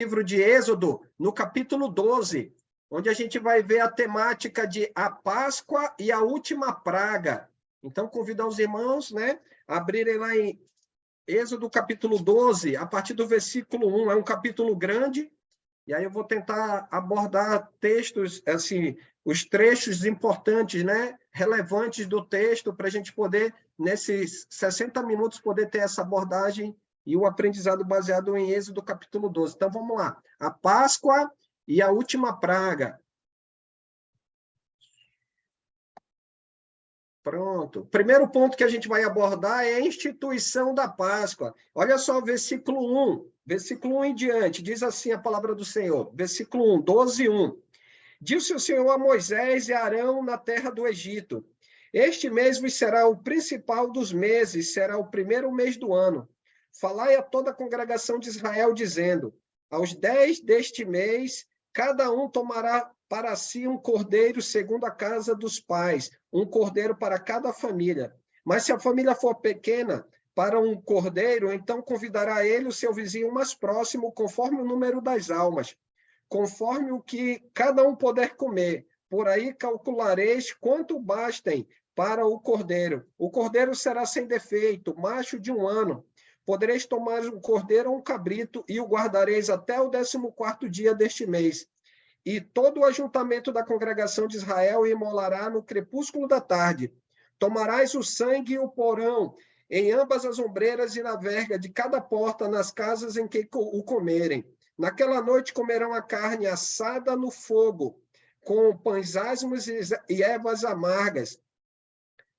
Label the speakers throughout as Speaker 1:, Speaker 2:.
Speaker 1: livro de Êxodo, no capítulo 12, onde a gente vai ver a temática de a Páscoa e a última praga. Então, convido os irmãos, né, a abrirem lá em Êxodo, capítulo 12, a partir do versículo 1. É um capítulo grande, e aí eu vou tentar abordar textos, assim, os trechos importantes, né, relevantes do texto, para a gente poder, nesses 60 minutos, poder ter essa abordagem e o aprendizado baseado em Êxodo, capítulo 12. Então, vamos lá. A Páscoa e a última praga. Pronto. O primeiro ponto que a gente vai abordar é a instituição da Páscoa. Olha só o versículo 1. Versículo 1 em diante. Diz assim a palavra do Senhor. Versículo 1, 12, 1. Disse o Senhor a Moisés e Arão na terra do Egito: Este mês vos será o principal dos meses, será o primeiro mês do ano. Falai a toda a congregação de Israel, dizendo: Aos 10 deste mês, cada um tomará para si um cordeiro segundo a casa dos pais, um cordeiro para cada família. Mas se a família for pequena, para um cordeiro, então convidará ele o seu vizinho mais próximo, conforme o número das almas, conforme o que cada um puder comer. Por aí calculareis quanto bastem para o cordeiro. O cordeiro será sem defeito, macho de 1 ano. Podereis tomar um cordeiro ou um cabrito e o guardareis até o 14º dia deste mês. E todo o ajuntamento da congregação de Israel imolará no crepúsculo da tarde. Tomarás o sangue e o porão em ambas as ombreiras e na verga de cada porta nas casas em que o comerem. Naquela noite comerão a carne assada no fogo, com pães asmos e ervas amargas.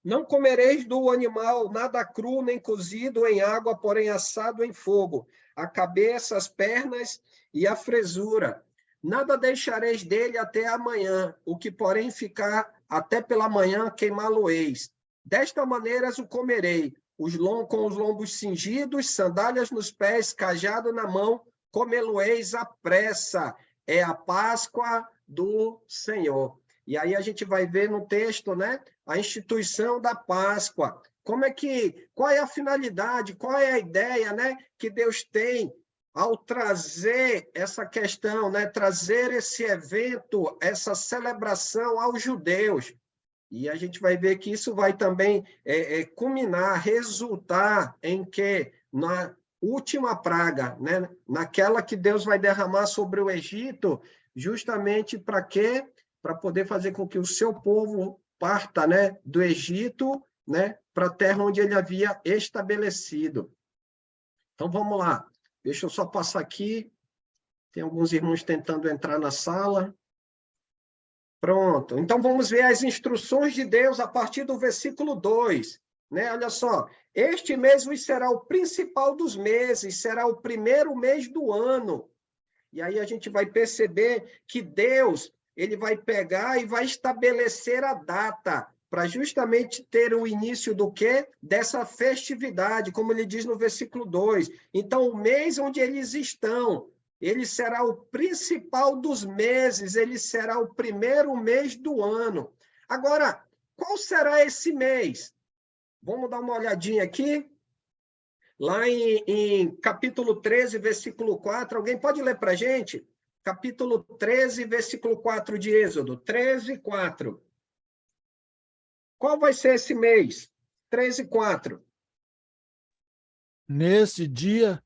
Speaker 1: Não comereis do animal nada cru nem cozido em água, porém assado em fogo, a cabeça, as pernas e a fresura. Nada deixareis dele até amanhã, o que porém ficar até pela manhã queimá-lo-eis. Desta maneira o comerei, com os lombos cingidos, sandálias nos pés, cajado na mão, comê-lo-eis à pressa. É a Páscoa do Senhor. E aí a gente vai ver no texto, né, a instituição da Páscoa. Qual é a finalidade, qual é a ideia, né, que Deus tem ao trazer essa questão, né, trazer esse evento, essa celebração aos judeus. E a gente vai ver que isso vai também culminar, resultar em que, na última praga, né, naquela que Deus vai derramar sobre o Egito, justamente para quê? Para poder fazer com que o seu povo parta, né, do Egito, né, para a terra onde ele havia estabelecido. Então, vamos lá. Deixa eu só passar aqui. Tem alguns irmãos tentando entrar na sala. Pronto. Então, vamos ver as instruções de Deus a partir do versículo 2. Né? Olha só. Este mês vos será o principal dos meses, será o primeiro mês do ano. E aí a gente vai perceber que Deus, ele vai pegar e vai estabelecer a data para justamente ter o início do quê? Dessa festividade, como ele diz no versículo 2. Então, o mês onde eles estão, ele será o principal dos meses, ele será o primeiro mês do ano. Agora, qual será esse mês? Vamos dar uma olhadinha aqui. Lá em capítulo 13, versículo 4, alguém pode ler para a gente? Capítulo 13, versículo 4 de Êxodo, 13, 4. Qual vai ser esse mês? 13, 4.
Speaker 2: Neste dia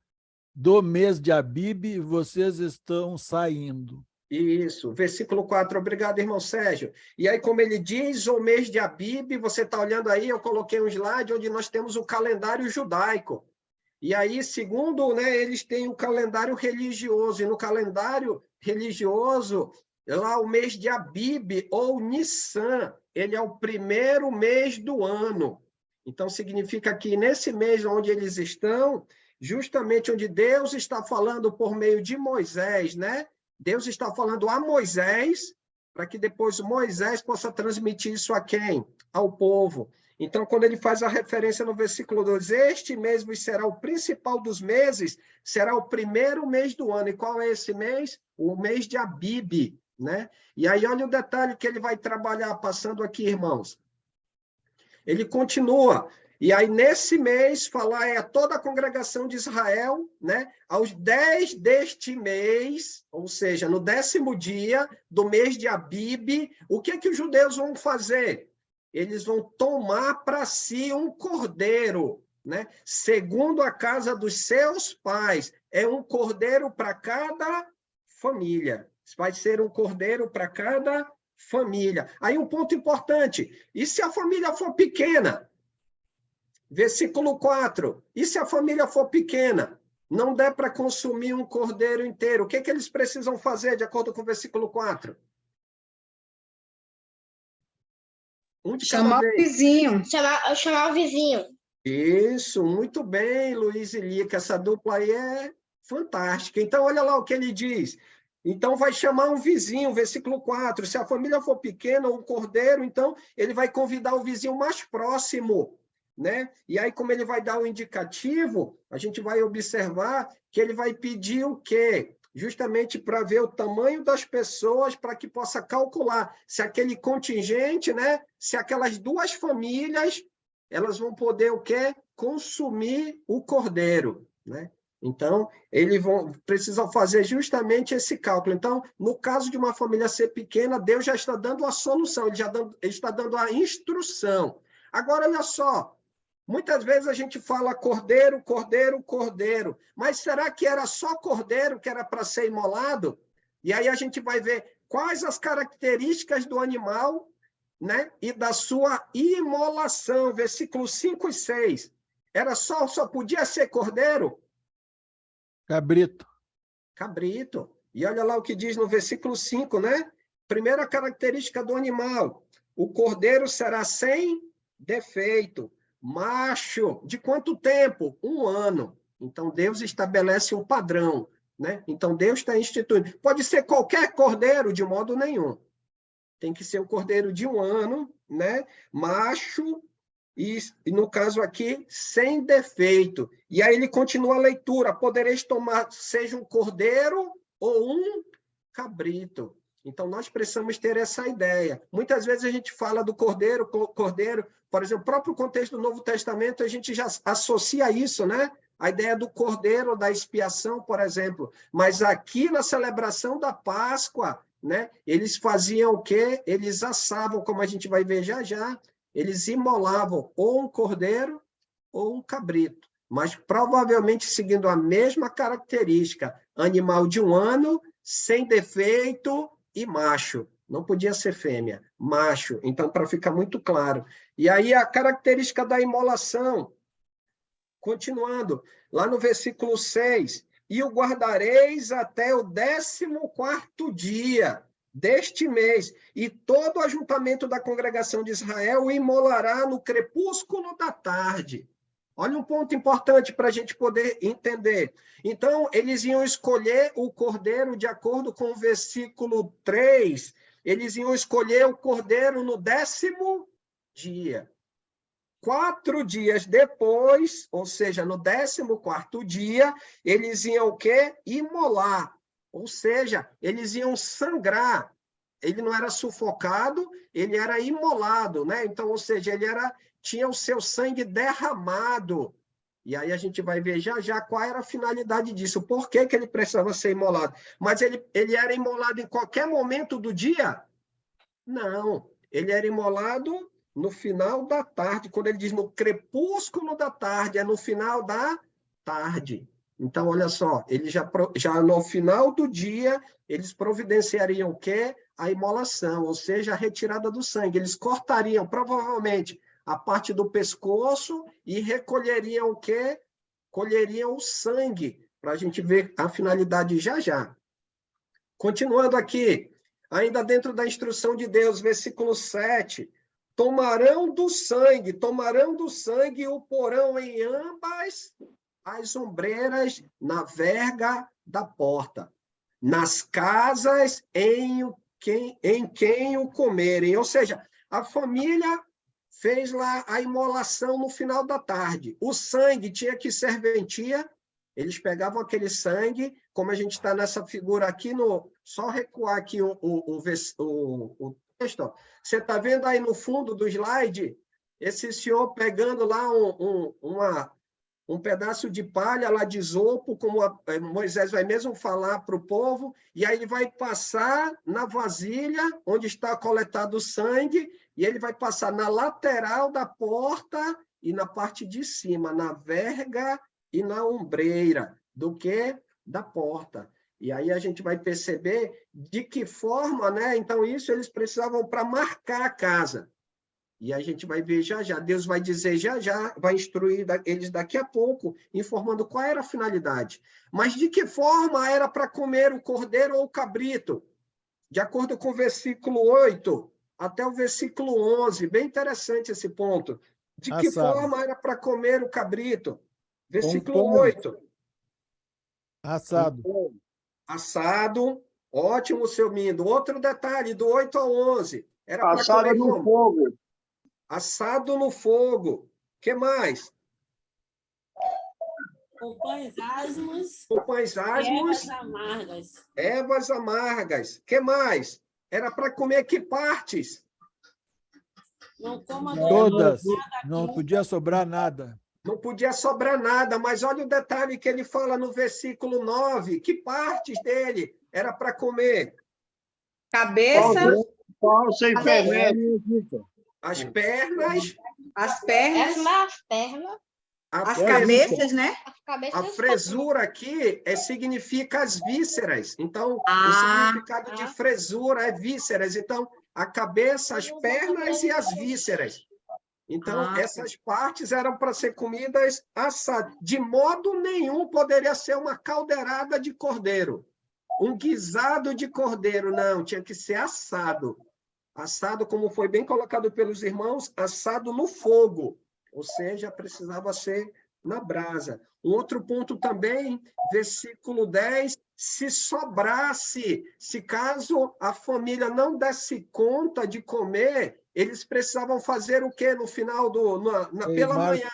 Speaker 2: do mês de Abibe, vocês estão saindo.
Speaker 1: Isso, versículo 4. Obrigado, irmão Sérgio. E aí, como ele diz, o mês de Abibe, você está olhando aí, eu coloquei um slide onde nós temos o calendário judaico. E aí, segundo, né, eles têm o calendário religioso, e no calendário religioso, lá o mês de Abibe, ou Nissan, ele é o primeiro mês do ano. Então, significa que nesse mês onde eles estão, justamente onde Deus está falando por meio de Moisés, né? Deus está falando a Moisés, para que depois Moisés possa transmitir isso a quem? Ao povo. Então, quando ele faz a referência no versículo 2, este mês vos será o principal dos meses, será o primeiro mês do ano. E qual é esse mês? O mês de Abibe, né? E aí, olha o detalhe que ele vai trabalhar, passando aqui, irmãos. Ele continua. E aí, nesse mês, falar a toda a congregação de Israel, né? Aos 10 deste mês, ou seja, no 10º dia do mês de Abibe, o que é que os judeus vão fazer? Eles vão tomar para si um cordeiro, né? Segundo a casa dos seus pais. É um cordeiro para cada família. Vai ser um cordeiro para cada família. Aí um ponto importante, e se a família for pequena? Versículo 4. E se a família for pequena, não der para consumir um cordeiro inteiro, o que que eles precisam fazer, de acordo com o versículo 4? Um de cada
Speaker 3: Chamar o
Speaker 1: vez.
Speaker 3: vizinho.
Speaker 4: Chamar o vizinho.
Speaker 1: Isso, muito bem, Luiz e Lica, essa dupla aí é fantástica. Então, olha lá o que ele diz. Então, vai chamar um vizinho, versículo 4. Se a família for pequena, um cordeiro, então, ele vai convidar o vizinho mais próximo, né? E aí, como ele vai dar o indicativo, a gente vai observar que ele vai pedir o quê? Justamente para ver o tamanho das pessoas, para que possa calcular se aquele contingente, né? Se aquelas duas famílias, elas vão poder o quê? Consumir o cordeiro, né? Então, eles precisam fazer justamente esse cálculo. Então, no caso de uma família ser pequena, Deus já está dando a solução, ele está dando a instrução. Agora, olha só, muitas vezes a gente fala cordeiro, cordeiro, cordeiro, mas será que era só cordeiro que era para ser imolado? E aí a gente vai ver quais as características do animal, né? E da sua imolação, versículos 5 e 6. Era só podia ser cordeiro?
Speaker 2: Cabrito.
Speaker 1: Cabrito. E olha lá o que diz no versículo 5, né? Primeira característica do animal: o cordeiro será sem defeito, macho. De quanto tempo? 1 ano. Então, Deus estabelece um padrão, né? Então, Deus está instituindo. Pode ser qualquer cordeiro, de modo nenhum. Tem que ser um cordeiro de 1 ano, né? Macho, e no caso aqui, sem defeito. E aí ele continua a leitura: podereis tomar, seja um cordeiro ou um cabrito. Então, nós precisamos ter essa ideia. Muitas vezes a gente fala do cordeiro, por exemplo, o próprio contexto do Novo Testamento, a gente já associa isso, né? A ideia do cordeiro, da expiação, por exemplo. Mas aqui na celebração da Páscoa, né? Eles faziam o quê? Eles assavam, como a gente vai ver já já, eles imolavam ou um cordeiro ou um cabrito, mas provavelmente seguindo a mesma característica: animal de 1 ano, sem defeito e macho. Não podia ser fêmea, macho. Então, para ficar muito claro. E aí a característica da imolação, continuando, lá no versículo 6, e o guardareis até o 14º dia deste mês, e todo o ajuntamento da congregação de Israel o imolará no crepúsculo da tarde. Olha um ponto importante para a gente poder entender. Então, eles iam escolher o cordeiro de acordo com o versículo 3, eles iam escolher o cordeiro no 10º dia. 4 dias depois, ou seja, no 14º dia, eles iam o quê? Imolar. Ou seja, eles iam sangrar. Ele não era sufocado, ele era imolado, né? Então, ou seja, tinha o seu sangue derramado. E aí a gente vai ver já já qual era a finalidade disso, por que ele precisava ser imolado. Mas ele era imolado em qualquer momento do dia? Não, ele era imolado no final da tarde, quando ele diz no crepúsculo da tarde, é no final da tarde. Então, olha só, ele já no final do dia, eles providenciariam o quê? A imolação, ou seja, a retirada do sangue. Eles cortariam, provavelmente, a parte do pescoço e recolheriam o quê? Colheriam o sangue, para a gente ver a finalidade já já. Continuando aqui, ainda dentro da instrução de Deus, versículo 7, tomarão do sangue e o porão em ambas as ombreiras na verga da porta, nas casas em quem o comerem. Ou seja, a família fez lá a imolação no final da tarde. O sangue tinha que serventia, eles pegavam aquele sangue, como a gente está nessa figura aqui, só recuar aqui o texto. Ó. Você está vendo aí no fundo do slide? esse senhor pegando lá um pedaço de palha lá de isopo, como Moisés vai mesmo falar para o povo, e aí ele vai passar na vasilha onde está coletado o sangue, e ele vai passar na lateral da porta e na parte de cima, na verga e na ombreira, do que? Da porta. E aí a gente vai perceber de que forma, né? Então, isso eles precisavam para marcar a casa. E a gente vai ver já já. Deus vai dizer já já, vai instruir eles daqui a pouco, informando qual era a finalidade. Mas de que forma era para comer o cordeiro ou o cabrito? De acordo com o versículo 8 até o versículo 11. Bem interessante esse ponto. De que
Speaker 2: Assado.
Speaker 1: forma era para comer o cabrito? Versículo
Speaker 2: pão.
Speaker 1: 8.
Speaker 2: Assado.
Speaker 1: Assado. Ótimo, seu Mindo. Outro detalhe, do 8 ao 11. Era para
Speaker 3: Assado
Speaker 1: comer
Speaker 3: no
Speaker 1: como?
Speaker 3: fogo.
Speaker 1: Assado no fogo. O que mais?
Speaker 5: Com pães asmos
Speaker 1: Com pães
Speaker 5: e
Speaker 1: asmos,
Speaker 5: ervas amargas.
Speaker 1: ervas amargas. O que mais? Era para comer que partes?
Speaker 5: Não coma
Speaker 2: Todas.
Speaker 5: nada
Speaker 2: Não
Speaker 5: cru,
Speaker 2: podia sobrar nada.
Speaker 1: Não podia sobrar nada, mas olha o detalhe que ele fala no versículo 9. Que partes dele era para comer?
Speaker 6: Cabeça,
Speaker 3: Pão sem
Speaker 4: Cabeça.
Speaker 3: fermento.
Speaker 1: As pernas,
Speaker 6: as pernas,
Speaker 4: As pernas,
Speaker 6: as
Speaker 1: fres-
Speaker 6: cabeças, né?
Speaker 4: as cabeças.
Speaker 1: A fresura aqui significa as vísceras. Então, o
Speaker 6: Ah,
Speaker 1: significado de fresura é vísceras. Então, a cabeça, as pernas e as vísceras. Então, essas partes eram para ser comidas assadas. De modo nenhum poderia ser uma caldeirada de cordeiro. Um guisado de cordeiro, não. Tinha que ser assado. Assado, como foi bem colocado pelos irmãos, assado no fogo. Ou seja, precisava ser na brasa. Um outro ponto também, versículo 10, se sobrasse, se caso a família não desse conta de comer, eles precisavam fazer o quê no final pela
Speaker 2: Queimar.
Speaker 1: manhã?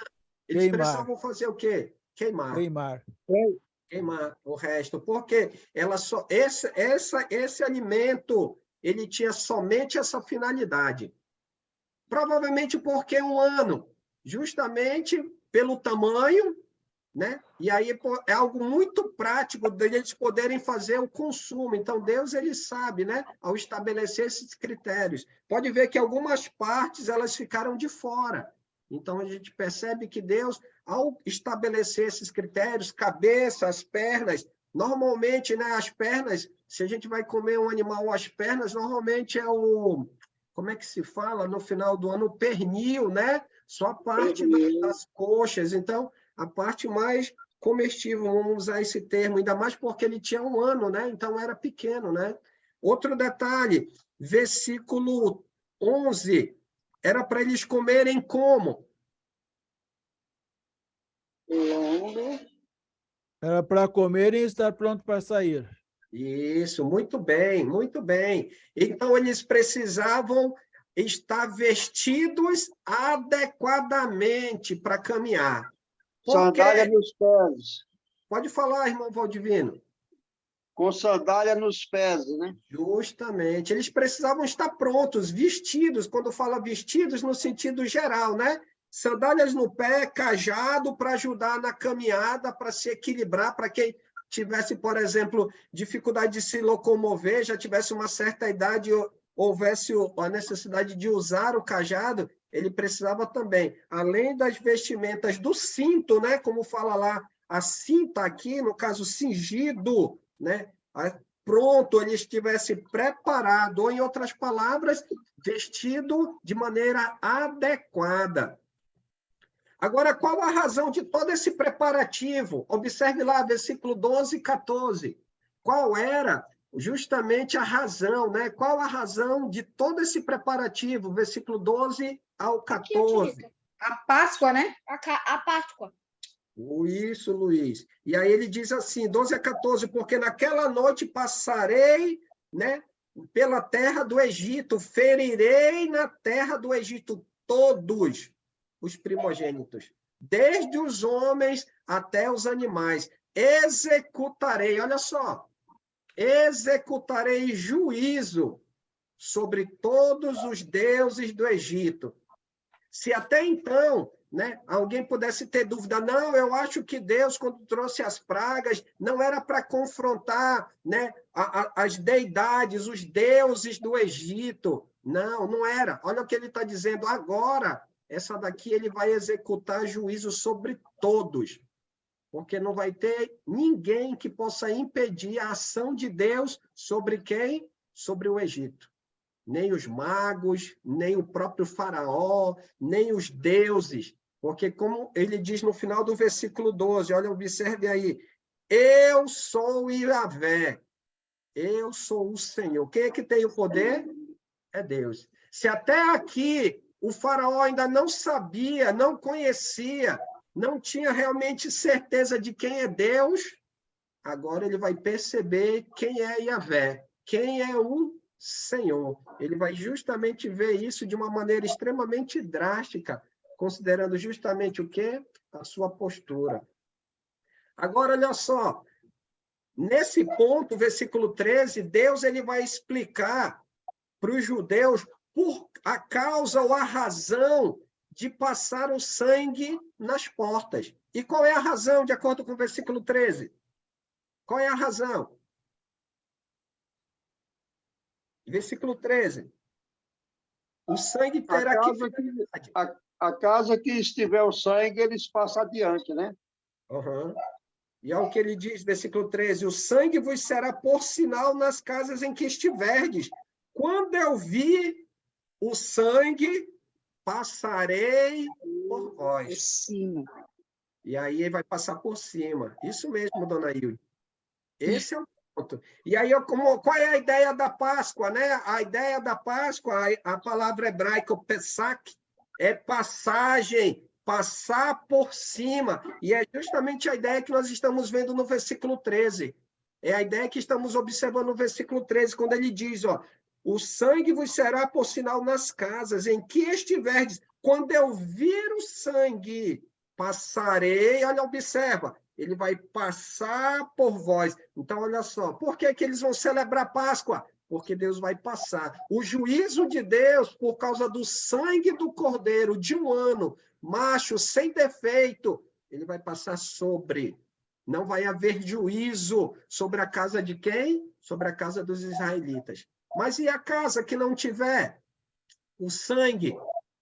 Speaker 1: Eles
Speaker 2: Queimar.
Speaker 1: precisavam fazer o quê? Queimar.
Speaker 2: Queimar.
Speaker 1: Queimar o resto, porque esse alimento ele tinha somente essa finalidade. Provavelmente porque 1 ano, justamente pelo tamanho, né? E aí é algo muito prático deles poderem fazer o consumo. Então, Deus, ele sabe, né? Ao estabelecer esses critérios. Pode ver que algumas partes, elas ficaram de fora. Então, a gente percebe que Deus, ao estabelecer esses critérios, cabeça, as pernas, normalmente, né? As pernas, se a gente vai comer um animal, as pernas, normalmente é como é que se fala no final do ano? O pernil, né? Só a parte das coxas. Então, a parte mais comestível, vamos usar esse termo, ainda mais porque ele tinha 1 ano, né? Então era pequeno, né? Outro detalhe, versículo 11, era para eles comerem como?
Speaker 2: Era para comerem e estar pronto para sair.
Speaker 1: Isso, muito bem, muito bem. Então eles precisavam estar vestidos adequadamente para caminhar.
Speaker 3: Sandália nos pés.
Speaker 1: Pode falar, irmão Valdivino.
Speaker 3: Com sandália nos pés, né?
Speaker 1: Justamente. Eles precisavam estar prontos, vestidos, quando fala vestidos no sentido geral, né? Sandálias no pé, cajado para ajudar na caminhada, para se equilibrar, para quem tivesse, por exemplo, dificuldade de se locomover, já tivesse uma certa idade, houvesse a necessidade de usar o cajado, ele precisava também, além das vestimentas do cinto, né? Como fala lá, a cinta aqui, no caso, cingido, né? Pronto, ele estivesse preparado, ou, em outras palavras, vestido de maneira adequada. Agora, qual a razão de todo esse preparativo? Observe lá, versículo 12 e 14. Qual era justamente a razão, né? Qual a razão de todo esse preparativo? Versículo 12 ao 14.
Speaker 6: a Páscoa, né?
Speaker 4: A Páscoa.
Speaker 1: Isso, Luiz. E aí ele diz assim, 12 a 14, porque naquela noite passarei, né, pela terra do Egito, ferirei na terra do Egito todos os primogênitos, desde os homens até os animais. Executarei, olha só, executarei juízo sobre todos os deuses do Egito. Se até então, né, alguém pudesse ter dúvida, não, eu acho que Deus, quando trouxe as pragas, não era para confrontar, né, as deidades, os deuses do Egito. Não, não era. Olha o que ele está dizendo agora. Essa daqui ele vai executar juízo sobre todos, porque não vai ter ninguém que possa impedir a ação de Deus sobre quem? Sobre o Egito. Nem os magos, nem o próprio faraó, nem os deuses. Porque, como ele diz no final do versículo 12, olha, observe aí, eu sou Yahvé, eu sou o Senhor. Quem é que tem o poder? É Deus. Se até aqui o faraó ainda não sabia, não conhecia, não tinha realmente certeza de quem é Deus, agora ele vai perceber quem é Yahvé, quem é o Senhor. Ele vai justamente ver isso de uma maneira extremamente drástica, considerando justamente o quê? A sua postura. Agora, olha só, nesse ponto, versículo 13, Deus ele vai explicar para os judeus por a causa ou a razão de passar o sangue nas portas. E qual é a razão, de acordo com o versículo 13? Qual é a razão? Versículo 13. O sangue terá
Speaker 3: A casa que estiver o sangue, eles passam adiante, né?
Speaker 1: Uhum. E olha o que ele diz, versículo 13, o sangue vos será por sinal nas casas em que estiverdes. Quando eu vi o sangue, passarei por vós.
Speaker 6: Por cima.
Speaker 1: E aí ele vai passar por cima. Isso mesmo, dona Hilde. Esse é o ponto. E aí, qual é a ideia da Páscoa, né? A ideia da Páscoa, a palavra hebraica, Pesach, é passagem, passar por cima. E é justamente a ideia que nós estamos vendo no versículo 13. É a ideia que estamos observando no versículo 13, quando ele diz, ó, o sangue vos será por sinal nas casas em que estiverdes. Quando eu vir o sangue, passarei, olha, observa, ele vai passar por vós. Então, olha só, por que que eles vão celebrar Páscoa? Porque Deus vai passar. O juízo de Deus, por causa do sangue do cordeiro de um ano, macho, sem defeito, ele vai passar sobre. Não vai haver juízo sobre a casa de quem? Sobre a casa dos israelitas. Mas e a casa que não tiver o sangue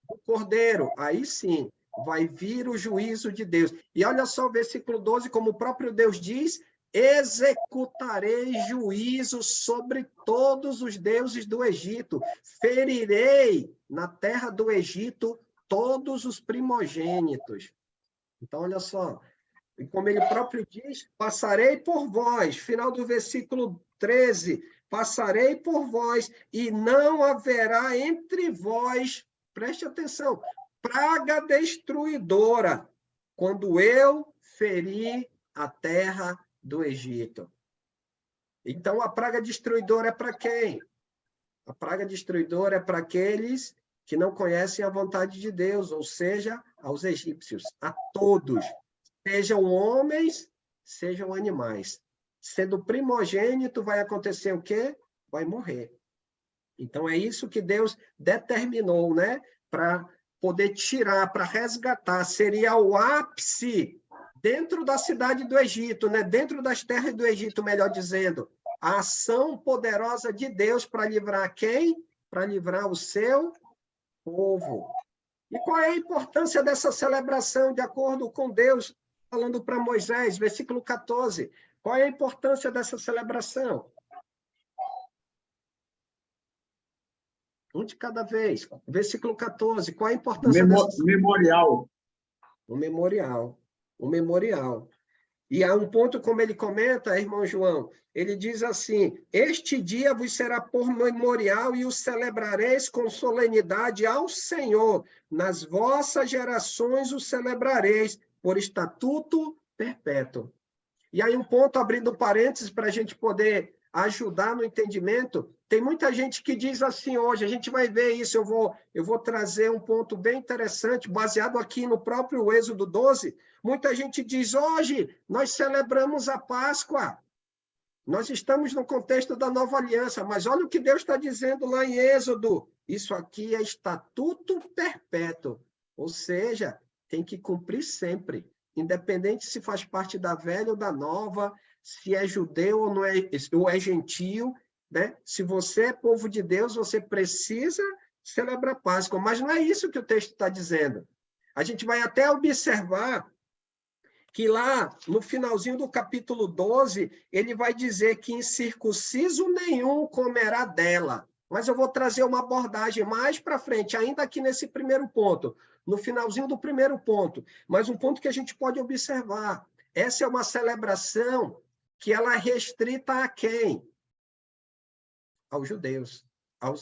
Speaker 1: do cordeiro? Aí sim, vai vir o juízo de Deus. E olha só o versículo 12, como o próprio Deus diz, executarei juízo sobre todos os deuses do Egito, ferirei na terra do Egito todos os primogênitos. Então, olha só, e como ele próprio diz, passarei por vós, final do versículo 13, passarei por vós, e não haverá entre vós, preste atenção, praga destruidora, quando eu ferir a terra do Egito. Então, a praga destruidora é para quem? A praga destruidora é para aqueles que não conhecem a vontade de Deus, ou seja, aos egípcios, a todos, sejam homens, sejam animais. Sendo primogênito, vai acontecer o quê? Vai morrer. Então, é isso que Deus determinou, né? Para poder tirar, para resgatar. Seria o ápice dentro da cidade do Egito, né? Dentro das terras do Egito, melhor dizendo. A ação poderosa de Deus para livrar quem? Para livrar o seu povo. E qual é a importância dessa celebração, de acordo com Deus, falando para Moisés, versículo 14? Qual é a importância dessa celebração? Um de cada vez. Versículo 14. Qual é a importância dessa
Speaker 3: Memorial.
Speaker 1: O memorial. O memorial. E há um ponto, como ele comenta, irmão João, ele diz assim, este dia vos será por memorial e o celebrareis com solenidade ao Senhor. Nas vossas gerações o celebrareis por estatuto perpétuo. E aí um ponto, abrindo parênteses, para a gente poder ajudar no entendimento, tem muita gente que diz assim hoje, a gente vai ver isso, eu vou trazer um ponto bem interessante, baseado aqui no próprio Êxodo 12, muita gente diz, hoje nós celebramos a Páscoa, nós estamos no contexto da nova aliança, mas olha o que Deus está dizendo lá em Êxodo, isso aqui é estatuto perpétuo. Ou seja, tem que cumprir sempre, independente se faz parte da velha ou da nova, se é judeu ou não é, ou é gentio, né? Se você é povo de Deus, você precisa celebrar a Páscoa, mas não é isso que o texto está dizendo. A gente vai até observar que lá, no finalzinho do capítulo 12, ele vai dizer que incircunciso nenhum comerá dela. Mas eu vou trazer uma abordagem mais para frente, ainda aqui nesse primeiro ponto, no finalzinho do primeiro ponto. Mas um ponto que a gente pode observar, essa é uma celebração que ela é restrita a quem? Aos judeus.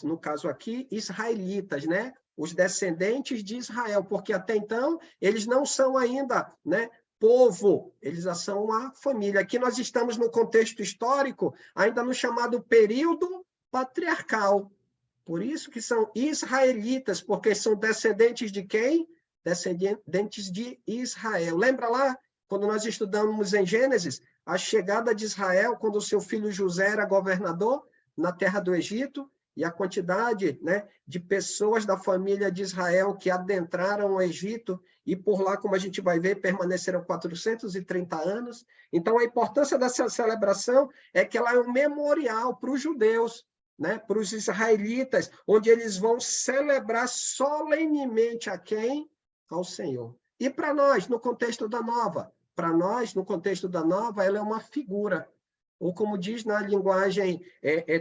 Speaker 1: No caso aqui, israelitas, né? Os descendentes de Israel, porque até então eles não são ainda, né, povo, eles já são uma família. Aqui nós estamos no contexto histórico, ainda no chamado período patriarcal. Por isso que são israelitas, porque são descendentes de quem? Descendentes de Israel. Lembra lá, quando nós estudamos em Gênesis, a chegada de Israel, quando o seu filho José era governador na terra do Egito, e a quantidade, né, de pessoas da família de Israel que adentraram o Egito, e por lá, como a gente vai ver, permaneceram 430 anos. Então, a importância dessa celebração é que ela é um memorial para os judeus, né, para os israelitas, onde eles vão celebrar solenemente a quem? Ao Senhor. E para nós, no contexto da nova? Para nós, no contexto da nova, ela é uma figura, ou como diz na linguagem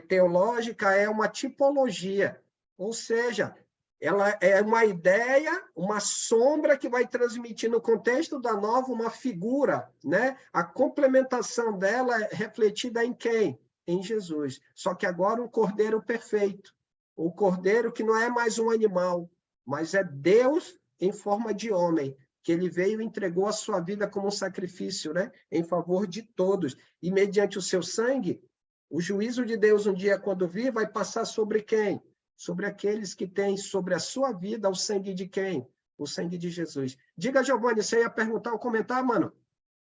Speaker 1: teológica, é uma tipologia, ou seja, ela é uma ideia, uma sombra que vai transmitir no contexto da nova uma figura, né? A complementação dela é refletida em quem? Em Jesus. Só que agora um cordeiro perfeito, o cordeiro que não é mais um animal, mas é Deus em forma de homem, que ele veio e entregou a sua vida como um sacrifício, né, em favor de todos. E mediante o seu sangue, o juízo de Deus um dia, quando vir, vai passar sobre quem? Sobre aqueles que têm sobre a sua vida o sangue de quem? O sangue de Jesus. Diga, Giovanni, você ia perguntar ou comentar, mano?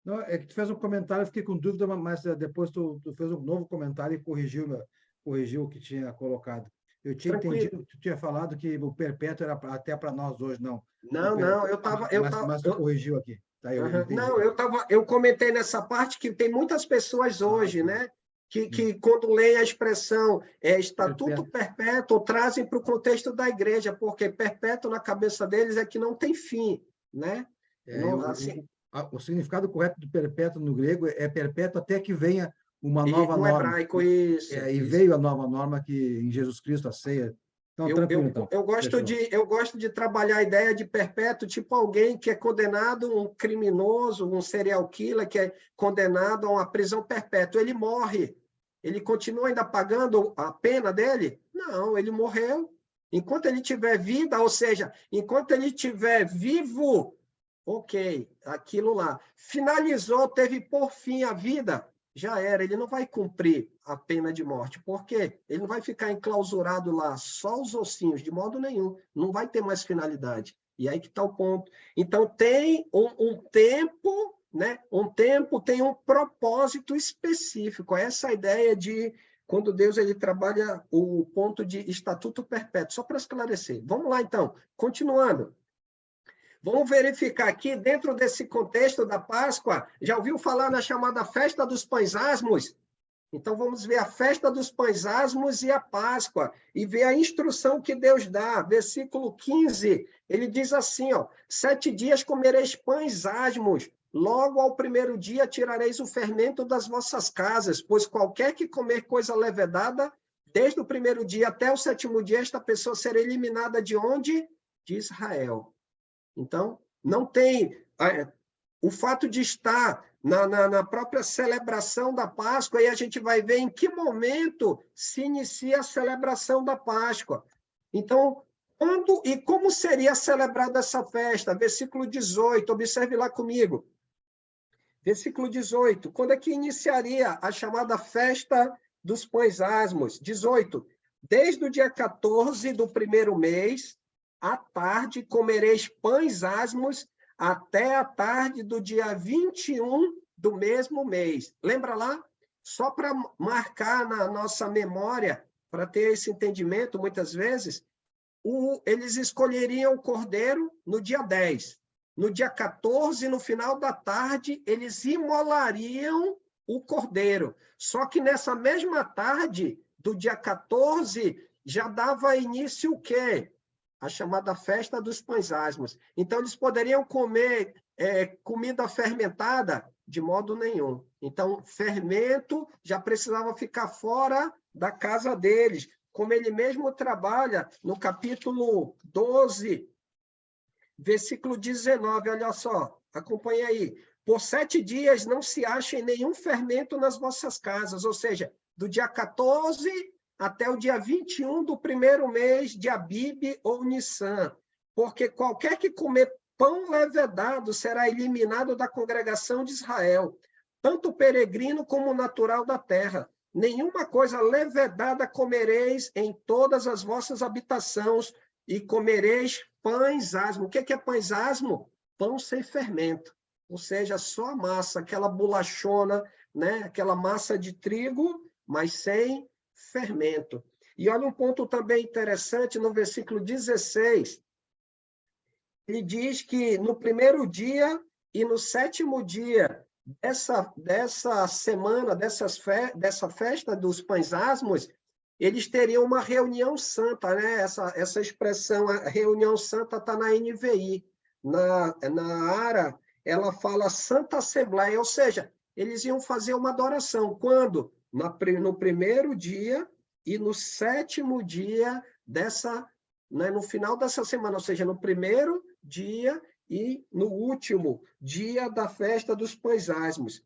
Speaker 7: Não, é que tu fez um comentário, eu fiquei com dúvida, mas depois tu fez um novo comentário e corrigiu o que tinha colocado. Eu tinha entendido que tu tinha falado que o perpétuo era até para nós hoje, não.
Speaker 1: Não,
Speaker 7: Mas tu corrigiu aqui. Tá,
Speaker 1: não, eu comentei nessa parte que tem muitas pessoas hoje, né, que quando leem a expressão estatuto perpétuo, trazem para o contexto da igreja, porque perpétuo na cabeça deles é que não tem fim, né?
Speaker 7: O significado correto do perpétuo no grego é perpétuo até que venha uma nova norma.
Speaker 1: No hebraico, isso.
Speaker 7: E veio a nova norma que em Jesus Cristo, a ceia. Então, tranquilo, então.
Speaker 1: Eu gosto de trabalhar a ideia de perpétuo, tipo alguém que é condenado, um criminoso, um serial killer que é condenado a uma prisão perpétua. Ele morre. Ele continua ainda pagando a pena dele? Não, ele morreu. Enquanto ele tiver vida, ou seja, enquanto ele estiver vivo, ok, aquilo lá. Finalizou, teve por fim a vida, já era, ele não vai cumprir a pena de morte. Por quê? Ele não vai ficar enclausurado lá, só os ossinhos, de modo nenhum. Não vai ter mais finalidade. E aí que está o ponto. Então, tem um tempo, né? Um tempo tem um propósito específico. Essa ideia de, quando Deus ele trabalha o ponto de estatuto perpétuo, só para esclarecer. Vamos lá, então. Continuando. Vamos verificar aqui, dentro desse contexto da Páscoa, já ouviu falar na chamada Festa dos Pães Asmos? Então, vamos ver a Festa dos Pães Asmos e a Páscoa, e ver a instrução que Deus dá. Versículo 15, ele diz assim, 7 dias comereis pães asmos, logo ao primeiro dia tirareis o fermento das vossas casas, pois qualquer que comer coisa levedada, desde o primeiro dia até o 7º dia, esta pessoa será eliminada de onde? De Israel. Então, não tem o fato de estar na própria celebração da Páscoa, aí a gente vai ver em que momento se inicia a celebração da Páscoa. Então, quando e como seria celebrada essa festa? Versículo 18, observe lá comigo. Versículo 18, quando é que iniciaria a chamada Festa dos Pães Asmos? 18, desde o dia 14 do primeiro mês, à tarde comereis pães asmos até a tarde do dia 21 do mesmo mês. Lembra lá? Só para marcar na nossa memória, para ter esse entendimento, muitas vezes, eles escolheriam o cordeiro no dia 10. No dia 14, no final da tarde, eles imolariam o cordeiro. Só que nessa mesma tarde, do dia 14, já dava início o quê? A chamada festa dos pães asmos. Então, eles poderiam comer comida fermentada? De modo nenhum. Então, fermento já precisava ficar fora da casa deles. Como ele mesmo trabalha no capítulo 12, versículo 19, olha só, acompanhe aí. Por 7 dias não se acha nenhum fermento nas vossas casas, ou seja, do dia 14 até o dia 21 do primeiro mês de Abib ou Nissan, porque qualquer que comer pão levedado será eliminado da congregação de Israel, tanto peregrino como natural da terra. Nenhuma coisa levedada comereis em todas as vossas habitações, e comereis pães asmos. O que é pães asmos? Pão sem fermento, ou seja, só a massa, aquela bolachona, né? Aquela massa de trigo, mas sem fermento. E olha um ponto também interessante no versículo 16, ele diz que no primeiro dia e no 7º dia dessa semana, dessa festa dos pães asmos, eles teriam uma reunião santa, né? Essa expressão, a reunião santa, está na NVI. Na ARA, ela fala Santa Assembleia, ou seja, eles iam fazer uma adoração. Quando? No primeiro dia e no 7º dia no final dessa semana, ou seja, no primeiro dia e no último dia da festa dos pães asmos.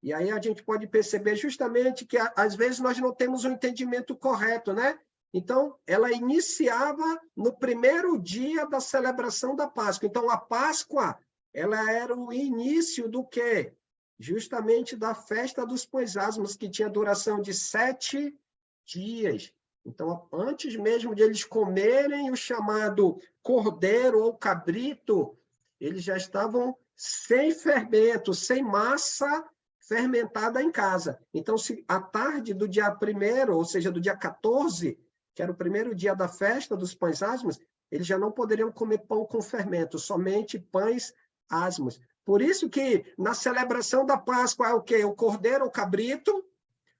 Speaker 1: E aí a gente pode perceber justamente que, às vezes, nós não temos um entendimento correto, né? Então, ela iniciava no primeiro dia da celebração da Páscoa. Então, a Páscoa, ela era o início do quê? Justamente da festa dos pães asmos, que tinha duração de 7 dias. Então, antes mesmo de eles comerem o chamado cordeiro ou cabrito, eles já estavam sem fermento, sem massa fermentada em casa. Então, se à tarde do dia 1º, ou seja, do dia 14, que era o primeiro dia da festa dos pães asmos, eles já não poderiam comer pão com fermento, somente pães asmos. Por isso que na celebração da Páscoa é o quê? O cordeiro ou cabrito,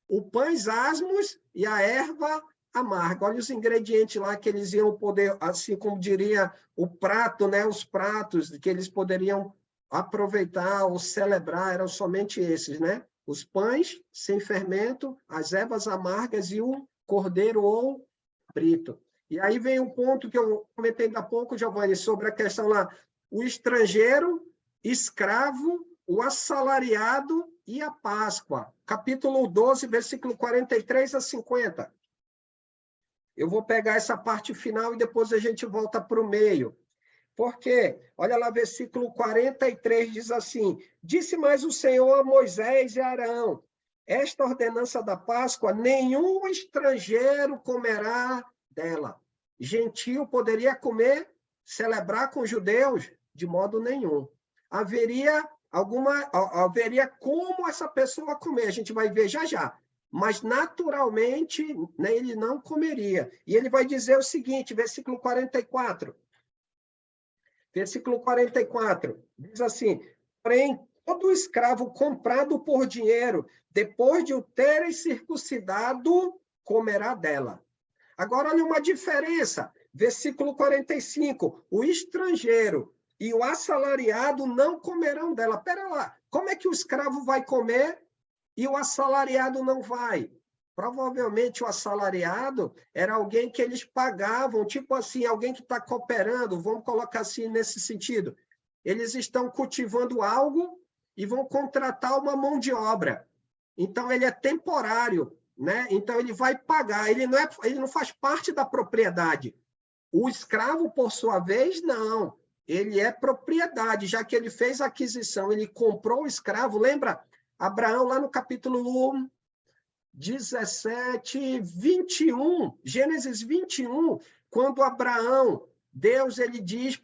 Speaker 1: o pães asmos e a erva amarga. Olha os ingredientes lá que eles iam poder, assim como diria o prato, né? Os pratos que eles poderiam aproveitar ou celebrar eram somente esses, né? Os pães sem fermento, as ervas amargas e o cordeiro ou cabrito. E aí vem um ponto que eu comentei há pouco, Giovanni, sobre a questão lá, o estrangeiro, escravo, o assalariado e a Páscoa. Capítulo 12, versículo 43 a 50. Eu vou pegar essa parte final e depois a gente volta para o meio. Porque, olha lá, versículo 43 diz assim, disse mais o Senhor a Moisés e a Arão, esta ordenança da Páscoa, nenhum estrangeiro comerá dela. Gentio poderia comer, celebrar com os judeus? De modo nenhum. Haveria como essa pessoa comer, a gente vai ver já já. Mas, naturalmente, né, ele não comeria. E ele vai dizer o seguinte, versículo 44. Versículo 44, diz assim, porém, todo escravo comprado por dinheiro, depois de o terem circuncidado, comerá dela. Agora, olha uma diferença. Versículo 45, o estrangeiro e o assalariado não comerão dela. Pera lá, como é que o escravo vai comer e o assalariado não vai? Provavelmente o assalariado era alguém que eles pagavam, tipo assim, alguém que está cooperando, vamos colocar assim nesse sentido. Eles estão cultivando algo e vão contratar uma mão de obra. Então, ele é temporário, né? Então, ele vai pagar, ele não faz parte da propriedade. O escravo, por sua vez, não. Ele é propriedade, já que ele fez a aquisição, ele comprou o escravo. Lembra? Abraão, lá no capítulo 17, 21, Gênesis 21, quando Abraão, Deus ele diz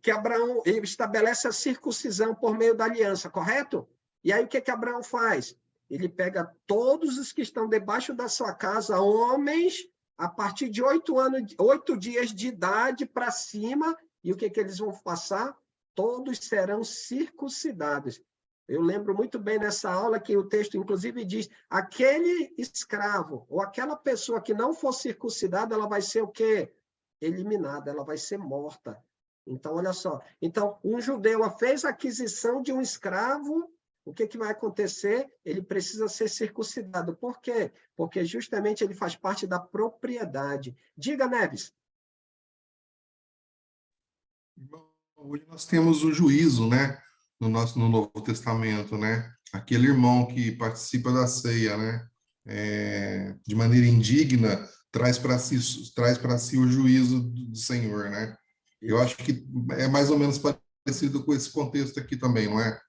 Speaker 1: que Abraão ele estabelece a circuncisão por meio da aliança, correto? E aí o que Abraão faz? Ele pega todos os que estão debaixo da sua casa, homens, a partir de 8 dias de idade para cima, e o que eles vão passar? Todos serão circuncidados. Eu lembro muito bem nessa aula que o texto, inclusive, diz: aquele escravo ou aquela pessoa que não for circuncidada, ela vai ser o quê? Eliminada, ela vai ser morta. Então, olha só. Então, um judeu fez a aquisição de um escravo, o que vai acontecer? Ele precisa ser circuncidado. Por quê? Porque justamente ele faz parte da propriedade. Diga, Neves.
Speaker 8: Hoje nós temos o juízo, né? No Novo Testamento, né? Aquele irmão que participa da ceia, né? De maneira indigna, traz para si o juízo do Senhor, né? Eu acho que é mais ou menos parecido com esse contexto aqui também, não é?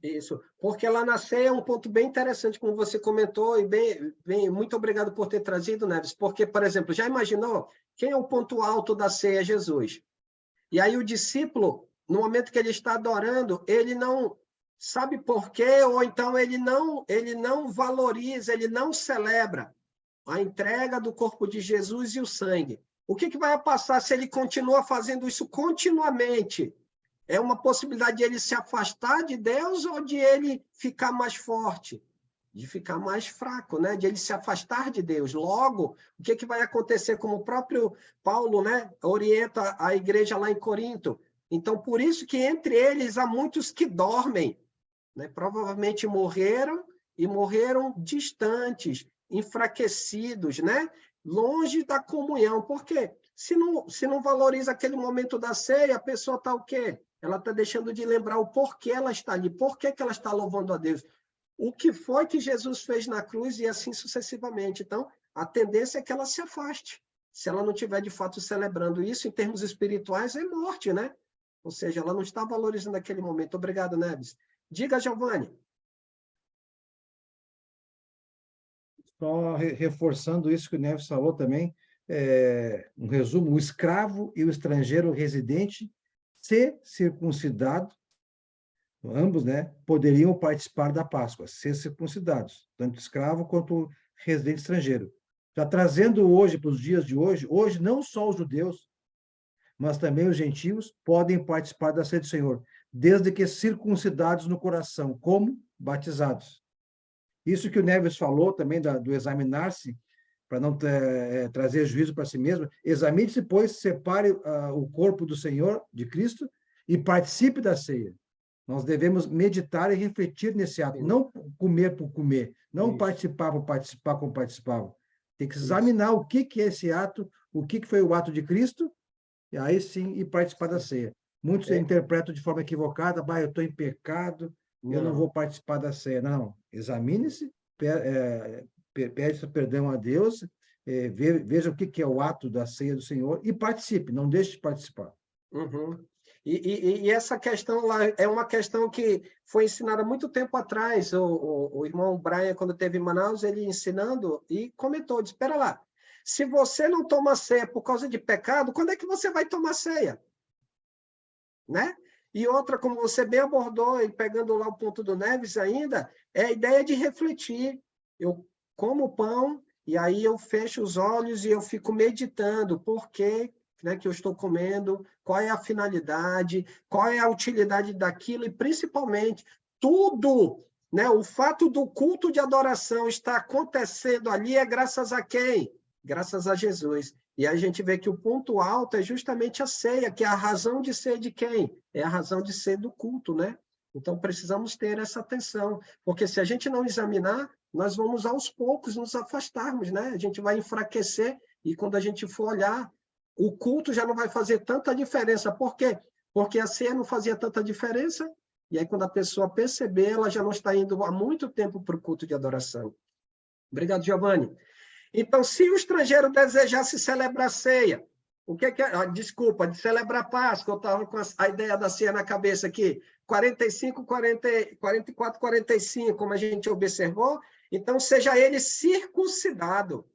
Speaker 1: Isso, porque lá na ceia é um ponto bem interessante, como você comentou, e muito obrigado por ter trazido, Neves, porque, por exemplo, já imaginou quem é o ponto alto da ceia? Jesus. E aí o discípulo, no momento que ele está adorando, ele não sabe por quê, ou então ele não valoriza, ele não celebra a entrega do corpo de Jesus e o sangue. O que vai passar se ele continua fazendo isso continuamente? É uma possibilidade de ele se afastar de Deus ou de ele ficar mais forte? De ficar mais fraco, né? De ele se afastar de Deus. Logo, o que vai acontecer? Como o próprio Paulo, né, orienta a igreja lá em Corinto. Então, por isso que entre eles há muitos que dormem, né? Provavelmente morreram e morreram distantes, enfraquecidos, né? Longe da comunhão. Por quê? Se não valoriza aquele momento da ceia, a pessoa está o quê? Ela está deixando de lembrar o porquê ela está ali, por que ela está louvando a Deus. O que foi que Jesus fez na cruz e assim sucessivamente. Então, a tendência é que ela se afaste. Se ela não estiver, de fato, celebrando isso, em termos espirituais, é morte, né? Ou seja, ela não está valorizando aquele momento. Obrigado, Neves. Diga, Giovanni.
Speaker 7: Só reforçando isso que o Neves falou também, um resumo: o escravo e o estrangeiro residente, se circuncidado, ambos, né, poderiam participar da Páscoa, ser circuncidados, tanto escravo quanto residente estrangeiro. Já trazendo hoje, para os dias de hoje não só os judeus, mas também os gentios podem participar da ceia do Senhor, desde que circuncidados no coração, como batizados. Isso que o Neves falou também do examinar-se, para não trazer juízo para si mesmo. Examine-se, pois, separe o corpo do Senhor, de Cristo, e participe da ceia. Nós devemos meditar e refletir nesse ato, não comer por comer, não participar por participar como participavam. Tem que examinar o que é esse ato, o que foi o ato de Cristo, e aí sim ir participar da ceia. Muitos interpretam de forma equivocada: eu estou em pecado, eu não vou participar da ceia. Não, examine-se, pede perdão a Deus, veja o que é o ato da ceia do Senhor e participe, não deixe de participar.
Speaker 1: Uhum. E essa questão lá é uma questão que foi ensinada há muito tempo atrás. O irmão Brian, quando esteve em Manaus, ele ensinando e comentou: espera lá, se você não toma ceia por causa de pecado, quando é que você vai tomar ceia? Né? E outra, como você bem abordou, e pegando lá o ponto do Neves ainda, é a ideia de refletir. Eu como pão, e aí eu fecho os olhos e eu fico meditando por que, né, que eu estou comendo, qual é a finalidade, qual é a utilidade daquilo, e principalmente tudo, né, o fato do culto de adoração estar acontecendo ali é graças a quem? Graças a Jesus. E a gente vê que o ponto alto é justamente a ceia, que é a razão de ser de quem? É a razão de ser do culto, né? Então, precisamos ter essa atenção, porque se a gente não examinar, nós vamos aos poucos nos afastarmos, né? A gente vai enfraquecer, e quando a gente for olhar, o culto já não vai fazer tanta diferença. Por quê? Porque a ceia não fazia tanta diferença, e aí quando a pessoa perceber, ela já não está indo há muito tempo para o culto de adoração. Obrigado, Giovanni. Então, se o estrangeiro desejasse celebrar a ceia, o que é? Desculpa, de celebrar a Páscoa, eu estava com a ideia da ceia na cabeça aqui, 44, 45, como a gente observou, então seja ele circuncidado.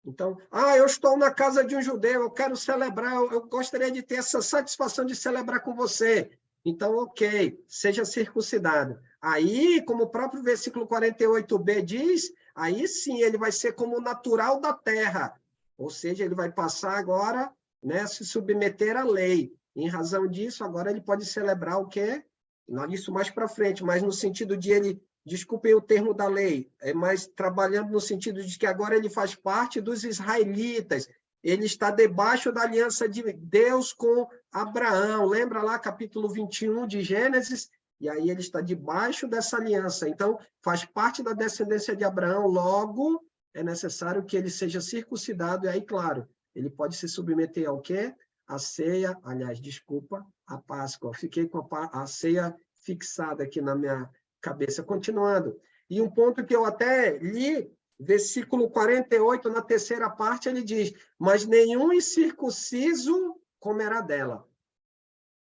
Speaker 1: Então, eu estou na casa de um judeu, eu quero celebrar, eu gostaria de ter essa satisfação de celebrar com você. Então, ok, seja circuncidado. Aí, como o próprio versículo 48b diz, aí sim ele vai ser como o natural da terra. Ou seja, ele vai passar agora, né, a se submeter à lei. Em razão disso, agora ele pode celebrar o quê? Não isso mais para frente, mas no sentido de ele, desculpem o termo da lei, mas trabalhando no sentido de que agora ele faz parte dos israelitas, ele está debaixo da aliança de Deus com Abraão. Lembra lá, capítulo 21 de Gênesis? E aí ele está debaixo dessa aliança. Então, faz parte da descendência de Abraão, logo é necessário que ele seja circuncidado, e aí, claro, ele pode se submeter ao quê? A ceia, aliás, desculpa, a Páscoa. Eu fiquei com a ceia fixada aqui na minha cabeça. Continuando. E um ponto que eu até li, versículo 48, na terceira parte, ele diz, mas nenhum incircunciso comerá dela.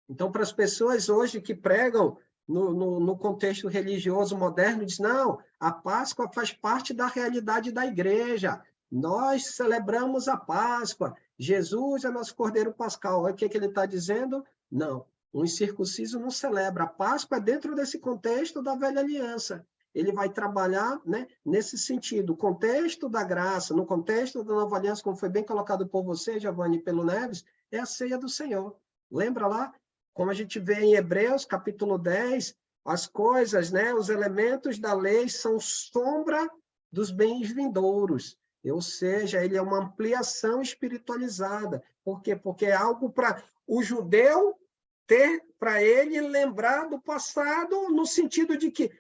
Speaker 1: Então, para as pessoas hoje que pregam no contexto religioso moderno, diz, não, a Páscoa faz parte da realidade da igreja. Nós celebramos a Páscoa. Jesus é nosso Cordeiro Pascal. Olha o que ele está dizendo? Não, um incircunciso não celebra. A Páscoa é dentro desse contexto da velha aliança. Ele vai trabalhar, né, nesse sentido, contexto da graça, no contexto da nova aliança, como foi bem colocado por você, Giovanni, pelo Neves, é a ceia do Senhor. Lembra lá? Como a gente vê em Hebreus, capítulo 10, as coisas, né, os elementos da lei são sombra dos bens vindouros. Ou seja, ele é uma ampliação espiritualizada. Por quê? Porque é algo para o judeu ter, para ele lembrar do passado, no sentido de que,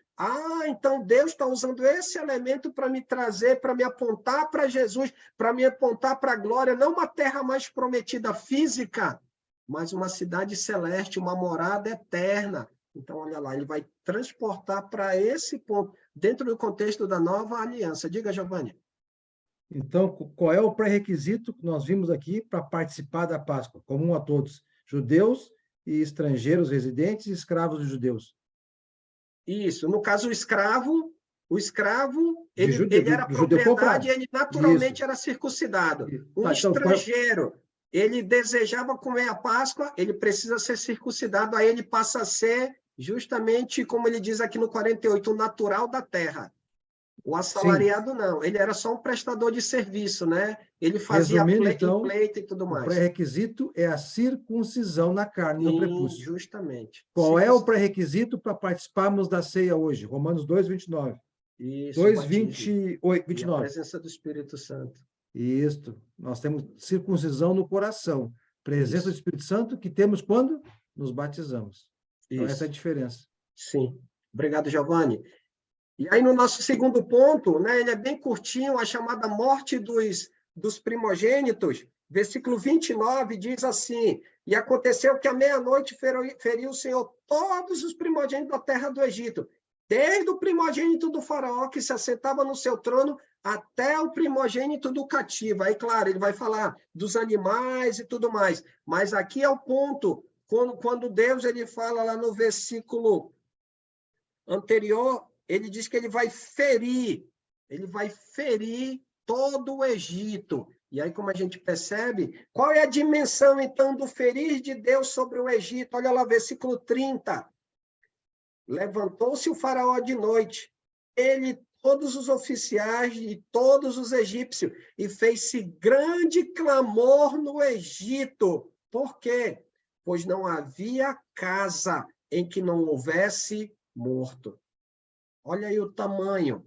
Speaker 1: então Deus está usando esse elemento para me trazer, para me apontar para Jesus, para me apontar para a glória, não uma terra mais prometida física, mas uma cidade celeste, uma morada eterna. Então, olha lá, ele vai transportar para esse ponto, dentro do contexto da nova aliança. Diga, Giovanni.
Speaker 7: Então, qual é o pré-requisito que nós vimos aqui para participar da Páscoa? Comum a todos, judeus e estrangeiros residentes e escravos de judeus.
Speaker 1: Isso. No caso, o escravo, ele era propriedade, ele naturalmente era circuncidado. Um estrangeiro, ele desejava comer a Páscoa, ele precisa ser circuncidado, aí ele passa a ser, justamente, como ele diz aqui no 48, o natural da terra. O assalariado, não. Ele era só um prestador de serviço, né? Ele fazia pleito e tudo mais.
Speaker 7: O pré-requisito é a circuncisão na carne, no prepúcio.
Speaker 1: Justamente.
Speaker 7: Qual é o pré-requisito para participarmos da ceia hoje? Romanos 2, 29.
Speaker 1: Isso.
Speaker 7: 2, 28, 29.
Speaker 1: A presença do Espírito Santo.
Speaker 7: Isso. Nós temos circuncisão no coração. Presença do Espírito Santo que temos quando nos batizamos. Então, essa é a diferença.
Speaker 1: Sim. Obrigado, Giovanni. E aí, no nosso segundo ponto, né, ele é bem curtinho, a chamada morte dos primogênitos, versículo 29 diz assim, e aconteceu que à meia-noite feriu o Senhor todos os primogênitos da terra do Egito, desde o primogênito do faraó, que se assentava no seu trono, até o primogênito do cativo. Aí, claro, ele vai falar dos animais e tudo mais, mas aqui é o ponto, quando Deus ele fala lá no versículo anterior, ele diz que ele vai ferir todo o Egito. E aí, como a gente percebe, qual é a dimensão, então, do ferir de Deus sobre o Egito? Olha lá, versículo 30. Levantou-se o faraó de noite, ele, todos os oficiais e todos os egípcios, e fez-se grande clamor no Egito. Por quê? Pois não havia casa em que não houvesse morto. Olha aí o tamanho.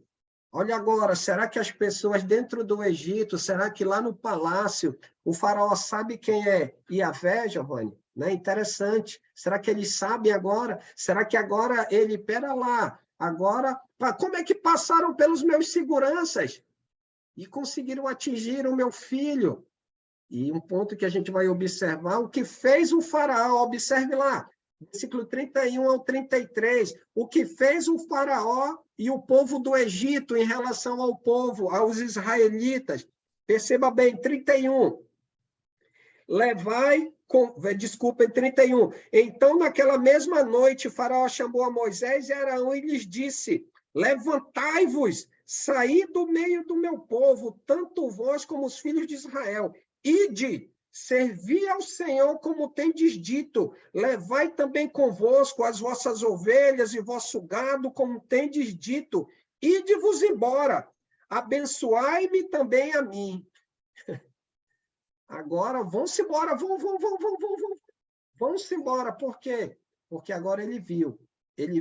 Speaker 1: Olha agora, será que as pessoas dentro do Egito, será que lá no palácio, o faraó sabe quem é Iavé, Giovanni? Né? Interessante. Será que eles sabem agora? Será que agora ele, pera lá, agora, como é que passaram pelos meus seguranças e conseguiram atingir o meu filho? E um ponto que a gente vai observar, o que fez o faraó, observe lá, versículo 31 ao 33, o que fez o faraó e o povo do Egito em relação ao povo, aos israelitas. Perceba bem, 31. Desculpem, 31. Então, naquela mesma noite, o faraó chamou a Moisés e Arão e lhes disse, levantai-vos, saí do meio do meu povo, tanto vós como os filhos de Israel, ide, servi ao Senhor como tendes dito, levai também convosco as vossas ovelhas e vosso gado, como tendes dito, ide-vos embora, abençoai-me também a mim. agora vão-se embora, vão-se embora. Por quê? Porque agora ele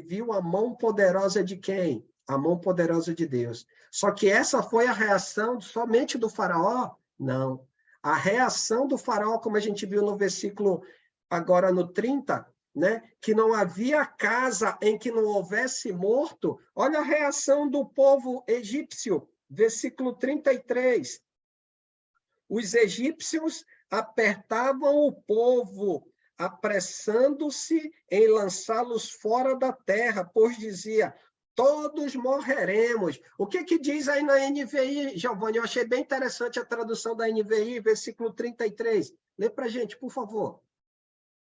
Speaker 1: viu a mão poderosa de quem? A mão poderosa de Deus. Só que essa foi a reação somente do faraó? Não. A reação do faraó, como a gente viu no versículo agora no 30, né? Que não havia casa em que não houvesse morto. Olha a reação do povo egípcio, versículo 33. Os egípcios apertavam o povo, apressando-se em lançá-los fora da terra, pois dizia: todos morreremos. O que diz aí na NVI, Giovanni? Eu achei bem interessante a tradução da NVI, versículo 33. Lê para a gente, por favor.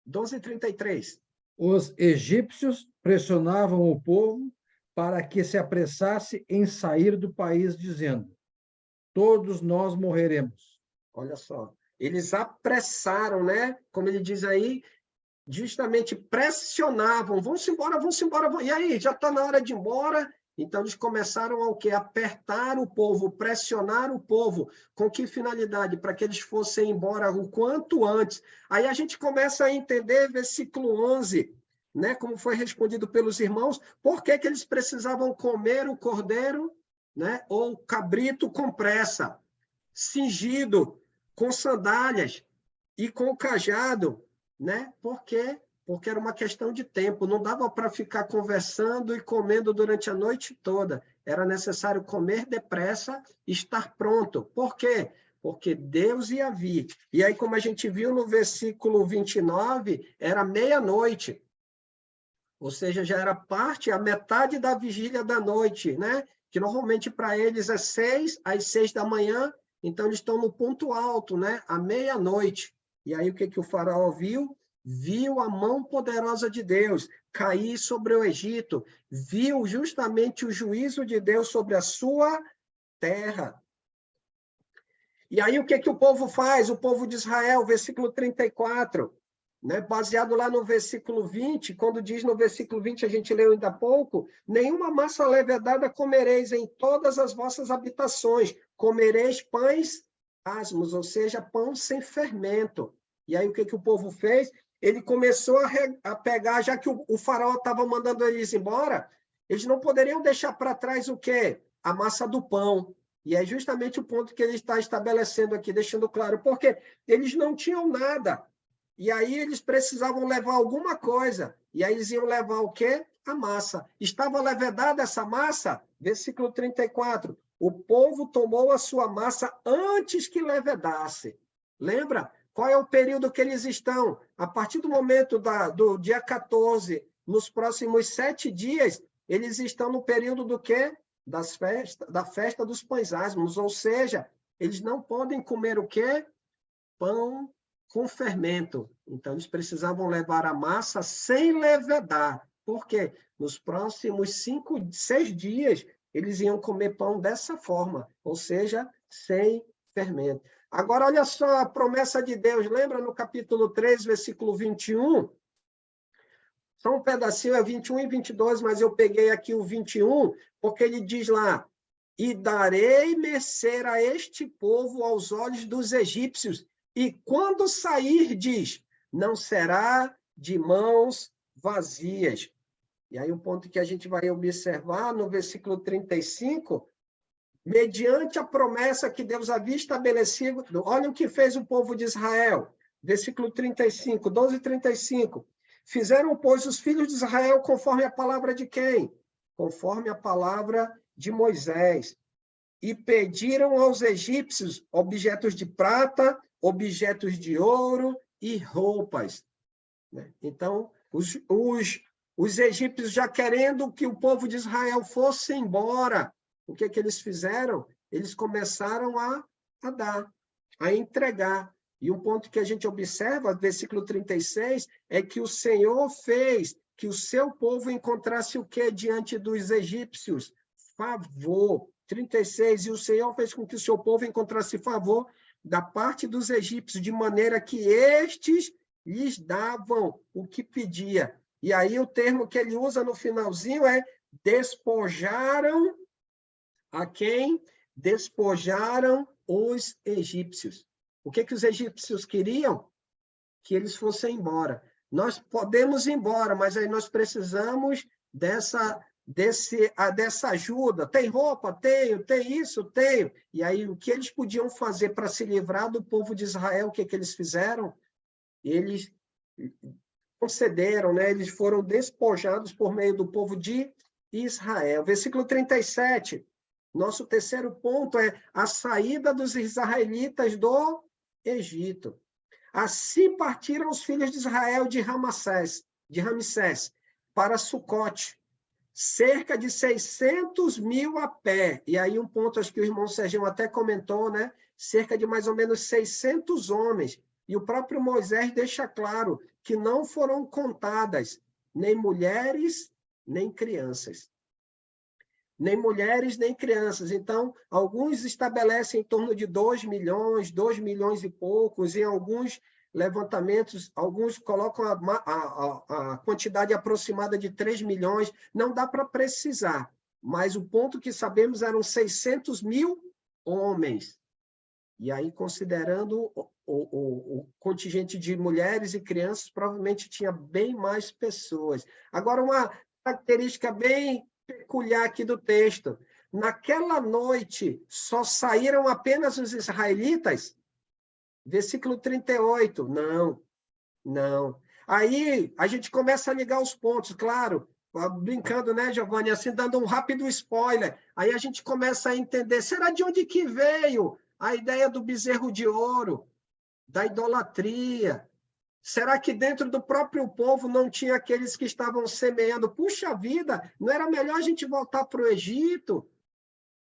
Speaker 1: 12:33.
Speaker 7: Os egípcios pressionavam o povo para que se apressasse em sair do país, dizendo: todos nós morreremos.
Speaker 1: Olha só. Eles apressaram, né? Como ele diz aí, justamente pressionavam. Vão-se embora, vão-se embora. E aí, já está na hora de ir embora? Então, eles começaram a quê? Apertar o povo, pressionar o povo. Com que finalidade? Para que eles fossem embora o quanto antes. Aí a gente começa a entender, versículo 11, né? Como foi respondido pelos irmãos, por que eles precisavam comer o cordeiro, né? Ou cabrito com pressa, cingido, com sandálias e com o cajado, né? Por quê? Porque era uma questão de tempo, não dava para ficar conversando e comendo durante a noite toda. Era necessário comer depressa e estar pronto. Por quê? Porque Deus ia vir. E aí, como a gente viu no versículo 29, era meia-noite. Ou seja, já era a metade da vigília da noite, né? Que normalmente para eles é 6 da manhã, então eles estão no ponto alto, né? À meia-noite. E aí o que o faraó viu? Viu a mão poderosa de Deus cair sobre o Egito, viu justamente o juízo de Deus sobre a sua terra. E aí o que o povo faz? O povo de Israel, versículo 34, né? Baseado lá no versículo 20, quando diz no versículo 20, a gente leu ainda há pouco, nenhuma massa levedada comereis em todas as vossas habitações, comereis pães asmos, ou seja, pão sem fermento. E aí o que o povo fez? Ele começou a pegar, já que o faraó estava mandando eles embora, eles não poderiam deixar para trás o quê? A massa do pão. E é justamente o ponto que ele está estabelecendo aqui, deixando claro, porque eles não tinham nada. E aí eles precisavam levar alguma coisa. E aí eles iam levar o quê? A massa. Estava levedada essa massa? Versículo 34. O povo tomou a sua massa antes que levedasse. Lembra? Qual é o período que eles estão? A partir do momento do dia 14, nos próximos 7 dias, eles estão no período do quê? Da festa dos pães asmos. Ou seja, eles não podem comer o quê? Pão com fermento. Então, eles precisavam levar a massa sem levedar. Por quê? Nos próximos 6 dias, eles iam comer pão dessa forma, ou seja, sem fermento. Agora, olha só a promessa de Deus. Lembra no capítulo 3, versículo 21? Só um pedacinho, é 21 e 22, mas eu peguei aqui o 21, porque ele diz lá, e darei mercê a este povo aos olhos dos egípcios, e quando sair, diz, não será de mãos vazias. E aí o ponto que a gente vai observar no versículo 35, mediante a promessa que Deus havia estabelecido, olha o que fez o povo de Israel. Versículo 35, 12:35. Fizeram, pois, os filhos de Israel conforme a palavra de quem? Conforme a palavra de Moisés. E pediram aos egípcios objetos de prata, objetos de ouro e roupas. Então, os egípcios já querendo que o povo de Israel fosse embora, o que eles fizeram? Eles começaram a dar, a entregar. E um ponto que a gente observa, versículo 36, é que o Senhor fez que o seu povo encontrasse o quê diante dos egípcios? Favor. 36, e o Senhor fez com que o seu povo encontrasse favor da parte dos egípcios, de maneira que estes lhes davam o que pedia. E aí o termo que ele usa no finalzinho é despojaram a quem? Despojaram os egípcios. O que os egípcios queriam? Que eles fossem embora. Nós podemos ir embora, mas aí nós precisamos dessa ajuda. Tem roupa? Tenho. Tem isso? Tenho. E aí, o que eles podiam fazer para se livrar do povo de Israel, o que eles fizeram? Eles concederam, né? Eles foram despojados por meio do povo de Israel. Versículo 37. Nosso terceiro ponto é a saída dos israelitas do Egito. Assim partiram os filhos de Israel de Ramsés para Sucote, cerca de 600.000 a pé. E aí um ponto, acho que o irmão Serginho até comentou, né? Cerca de mais ou menos 600 homens. E o próprio Moisés deixa claro que não foram contadas nem mulheres, nem crianças. Nem mulheres, nem crianças. Então, alguns estabelecem em torno de 2 milhões, 2 milhões e poucos, em alguns levantamentos, alguns colocam a quantidade aproximada de 3 milhões, não dá para precisar, mas o ponto que sabemos eram 600.000 homens. E aí, considerando o contingente de mulheres e crianças, provavelmente tinha bem mais pessoas. Agora, uma característica bem peculiar aqui do texto. Naquela noite, só saíram apenas os israelitas? Versículo 38. Não. Aí, a gente começa a ligar os pontos, claro, brincando, né, Giovanni? Assim, dando um rápido spoiler. Aí a gente começa a entender, será de onde que veio a ideia do bezerro de ouro, da idolatria? Será que dentro do próprio povo não tinha aqueles que estavam semeando? Puxa vida, não era melhor a gente voltar para o Egito?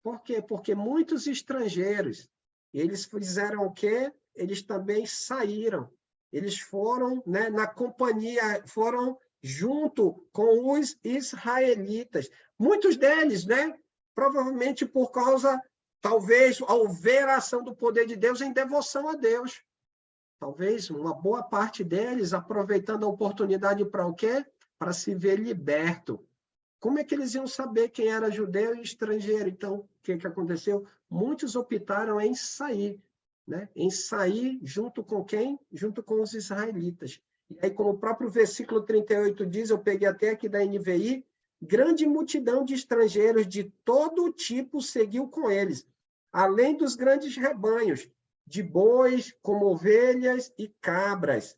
Speaker 1: Por quê? Porque muitos estrangeiros, eles fizeram o quê? Eles também saíram. Eles foram, né, na companhia, foram junto com os israelitas. Muitos deles, né, provavelmente por causa, talvez, ao ver a ação do poder de Deus em devoção a Deus. Talvez uma boa parte deles aproveitando a oportunidade para o quê? Para se ver liberto. Como é que eles iam saber quem era judeu e estrangeiro? Então, o que aconteceu? Muitos optaram em sair, né? Em sair junto com quem? Junto com os israelitas. E aí, como o próprio versículo 38 diz, eu peguei até aqui da NVI, grande multidão de estrangeiros de todo tipo seguiu com eles, além dos grandes rebanhos, de bois, como ovelhas e cabras.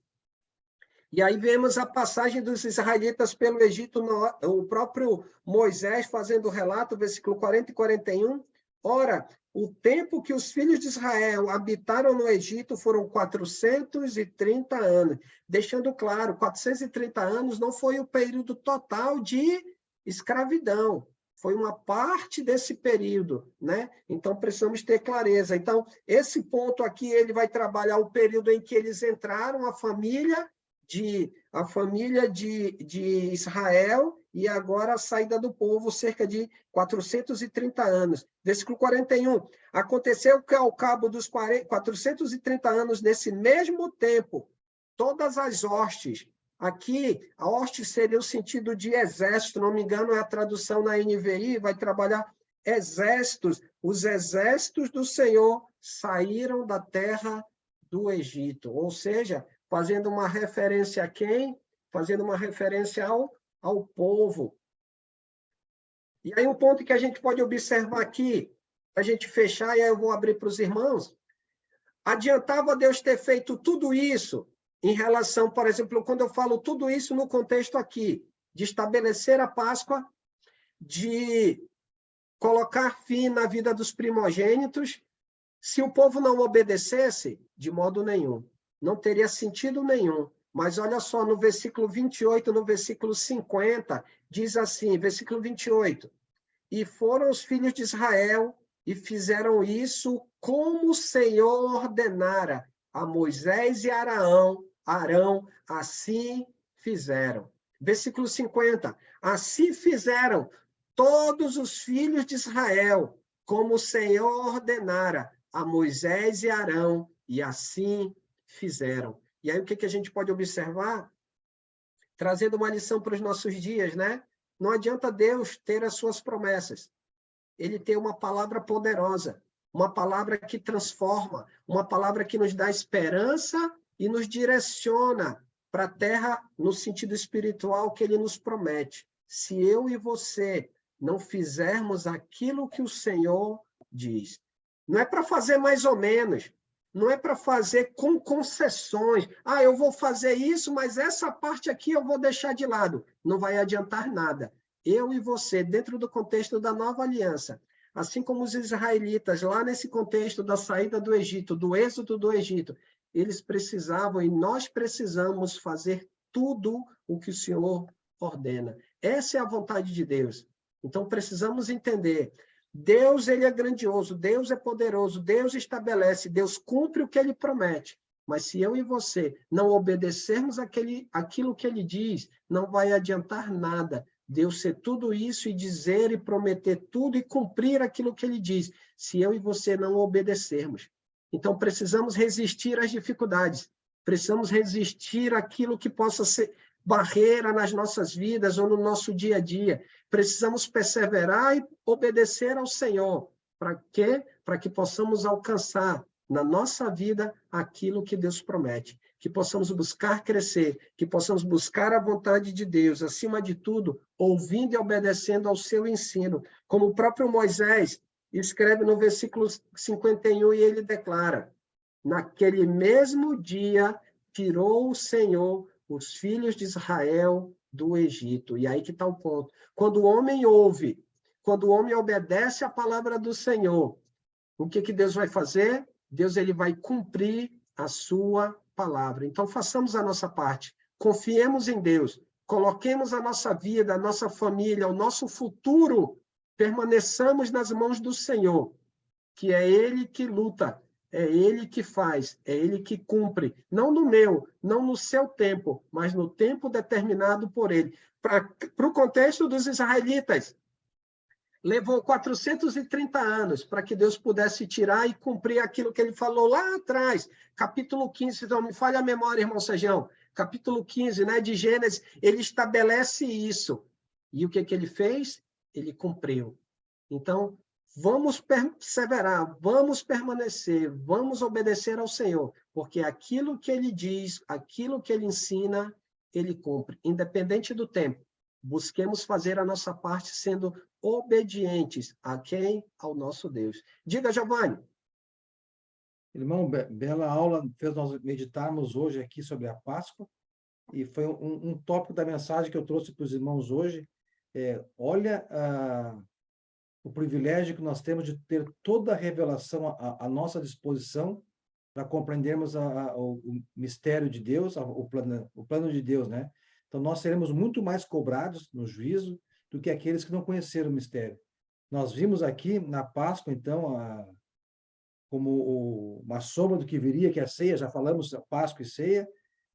Speaker 1: E aí vemos a passagem dos israelitas pelo Egito, o próprio Moisés fazendo o relato, versículo 40 e 41. Ora, o tempo que os filhos de Israel habitaram no Egito foram 430 anos. Deixando claro, 430 anos não foi o período total de escravidão. Foi uma parte desse período, né? Então, precisamos ter clareza. Então, esse ponto aqui, ele vai trabalhar o período em que eles entraram, a família de Israel, e agora a saída do povo, cerca de 430 anos. Versículo 41. Aconteceu que, ao cabo dos 430 anos, nesse mesmo tempo, todas as hostes. Aqui, a hoste seria o sentido de exército, não me engano, é a tradução na NVI, vai trabalhar exércitos. Os exércitos do Senhor saíram da terra do Egito. Ou seja, fazendo uma referência a quem? Fazendo uma referência ao povo. E aí um ponto que a gente pode observar aqui, para a gente fechar, e aí eu vou abrir para os irmãos, adiantava Deus ter feito tudo isso em relação, por exemplo, quando eu falo tudo isso no contexto aqui, de estabelecer a Páscoa, de colocar fim na vida dos primogênitos, se o povo não obedecesse, de modo nenhum. Não teria sentido nenhum. Mas olha só, no versículo 28, no versículo 50, diz assim, versículo 28, e foram os filhos de Israel e fizeram isso como o Senhor ordenara a Moisés e Arão, assim fizeram. Versículo 50, assim fizeram todos os filhos de Israel, como o Senhor ordenara a Moisés e Arão, e assim fizeram. E aí o que a gente pode observar? Trazendo uma lição para os nossos dias, né? Não adianta Deus ter as suas promessas. Ele tem uma palavra poderosa. uma palavra que transforma, uma palavra que nos dá esperança e nos direciona para a terra no sentido espiritual que ele nos promete. Se eu e você não fizermos aquilo que o Senhor diz. Não é para fazer mais ou menos, não é para fazer com concessões. Ah, eu vou fazer isso, mas essa parte aqui eu vou deixar de lado. Não vai adiantar nada. Eu e você, dentro do contexto da nova aliança, assim como os israelitas, lá nesse contexto da saída do Egito, do êxodo do Egito, eles precisavam e nós precisamos fazer tudo o que o Senhor ordena. Essa é a vontade de Deus. Então, precisamos entender. Deus, ele é grandioso, Deus é poderoso, Deus estabelece, Deus cumpre o que ele promete. Mas se eu e você não obedecermos aquilo que ele diz, não vai adiantar nada. Deus ser tudo isso e dizer e prometer tudo e cumprir aquilo que ele diz, se eu e você não obedecermos. Então, precisamos resistir às dificuldades, precisamos resistir àquilo que possa ser barreira nas nossas vidas ou no nosso dia a dia. Precisamos perseverar e obedecer ao Senhor. Para quê? Para que possamos alcançar na nossa vida aquilo que Deus promete. Que possamos buscar crescer, que possamos buscar a vontade de Deus, acima de tudo, ouvindo e obedecendo ao seu ensino. Como o próprio Moisés escreve no versículo 51, e ele declara: naquele mesmo dia tirou o Senhor os filhos de Israel do Egito. E aí que está o ponto. Quando o homem ouve, quando o homem obedece à palavra do Senhor, o que Deus vai fazer? Deus ele vai cumprir a sua palavra. Então, façamos a nossa parte. Confiemos em Deus. Coloquemos a nossa vida, a nossa família, o nosso futuro, permaneçamos nas mãos do Senhor, que é Ele que luta, é Ele que faz, é Ele que cumpre, não no meu, não no seu tempo, mas no tempo determinado por Ele. Para o contexto dos israelitas, levou 430 anos para que Deus pudesse tirar e cumprir aquilo que Ele falou lá atrás, capítulo 15, então me falha a memória, irmão Sejão, capítulo 15, né, de Gênesis, ele estabelece isso. E o que Ele fez? Ele cumpriu. Então, vamos perseverar, vamos permanecer, vamos obedecer ao Senhor, porque aquilo que Ele diz, aquilo que Ele ensina, Ele cumpre, independente do tempo. Busquemos fazer a nossa parte sendo obedientes a quem? Ao nosso Deus. Diga, Giovanni.
Speaker 7: Irmão, bela aula fez nós meditarmos hoje aqui sobre a Páscoa, e foi um tópico da mensagem que eu trouxe para os irmãos hoje. Olha o privilégio que nós temos de ter toda a revelação à nossa disposição para compreendermos o mistério de Deus, o plano de Deus, né? Então, nós seremos muito mais cobrados no juízo do que aqueles que não conheceram o mistério. Nós vimos aqui na Páscoa, então, como uma sombra do que viria, que é a ceia, já falamos Páscoa e ceia,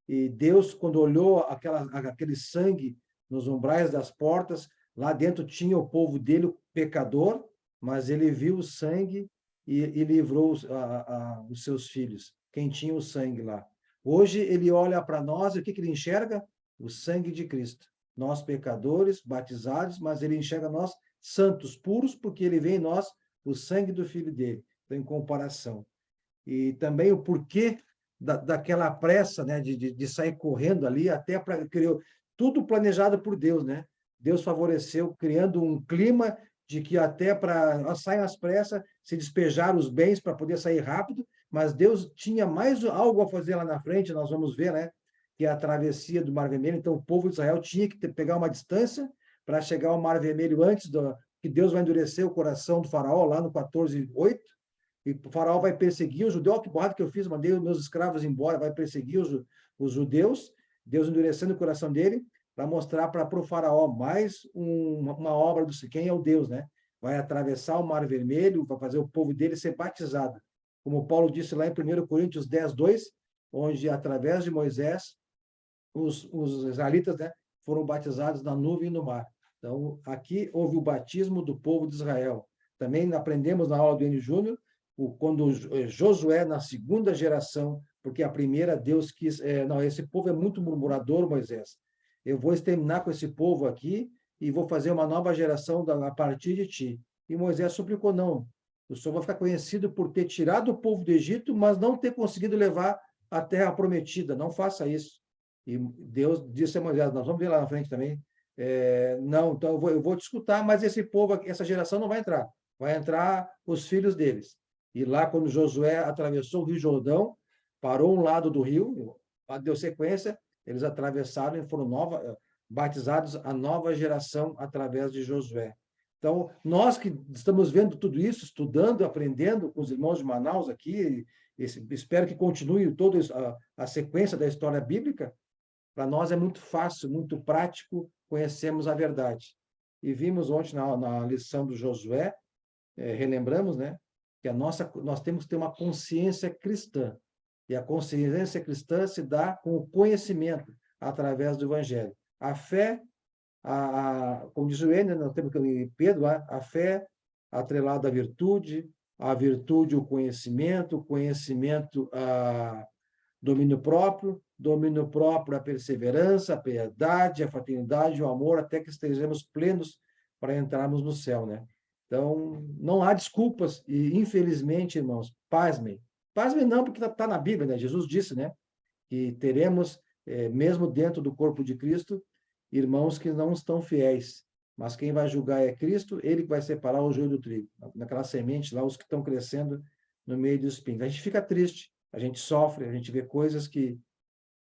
Speaker 7: e Deus, quando olhou aquele sangue nos umbrais das portas, lá dentro tinha o povo dele, o pecador, mas ele viu o sangue e livrou os seus filhos, quem tinha o sangue lá. Hoje ele olha para nós e o que ele enxerga? O sangue de Cristo. Nós pecadores, batizados, mas ele enxerga nós santos, puros, porque ele vê em nós o sangue do Filho dele, então, em comparação. E também o porquê daquela pressa, né, de sair correndo ali, até para criar tudo planejado por Deus, né? Deus favoreceu, criando um clima de que até para sair às pressas, se despejar os bens para poder sair rápido, mas Deus tinha mais algo a fazer lá na frente, nós vamos ver, né? Que é a travessia do Mar Vermelho. Então, o povo de Israel tinha que pegar uma distância para chegar ao Mar Vermelho antes que Deus vai endurecer o coração do faraó, lá no 14:8, e o faraó vai perseguir o judeu. Olha que borrada que eu fiz, mandei os meus escravos embora, vai perseguir os judeus, Deus endurecendo o coração dele, para mostrar para o faraó mais uma obra do quem é o Deus, né? Vai atravessar o Mar Vermelho, vai fazer o povo dele ser batizado. Como Paulo disse lá em 1 Coríntios 10:2, onde, através de Moisés, os israelitas, né, foram batizados na nuvem e no mar. Então, aqui houve o batismo do povo de Israel. Também aprendemos na aula do Enio Júnior, quando Josué, na segunda geração, porque a primeira Deus quis... não, esse povo é muito murmurador, Moisés. Eu vou exterminar com esse povo aqui e vou fazer uma nova geração a partir de ti. E Moisés suplicou, não, O Senhor vai ficar conhecido por ter tirado o povo do Egito, mas não ter conseguido levar à terra prometida. Não faça isso. E Deus disse a Moisés, nós vamos ver lá na frente também, não, então eu vou te escutar, mas esse povo, essa geração não vai entrar. Vai entrar os filhos deles. E lá, quando Josué atravessou o Rio Jordão, parou um lado do rio, deu sequência, eles atravessaram e foram batizados a nova geração através de Josué. Então, nós que estamos vendo tudo isso, estudando, aprendendo com os irmãos de Manaus aqui, espero que continue toda a sequência da história bíblica, para nós é muito fácil, muito prático, conhecemos a verdade. E vimos ontem na lição do Josué, relembramos, né, que nós temos que ter uma consciência cristã. E a consciência cristã se dá com o conhecimento através do Evangelho. A fé, como diz o Ender, nós temos que Pedro, a fé atrelada à virtude, a virtude, o conhecimento, domínio próprio, a perseverança, a piedade, a fraternidade, o amor, até que estejamos plenos para entrarmos no céu, né? Então, não há desculpas e, infelizmente, irmãos, pasmem. Pasmem não, porque está na Bíblia, né? Jesus disse, né? Que teremos, mesmo dentro do corpo de Cristo, irmãos que não estão fiéis. Mas quem vai julgar é Cristo, ele que vai separar o joio do trigo. Naquela semente lá, os que estão crescendo no meio dos espinhos. A gente fica triste, a gente sofre, a gente vê coisas que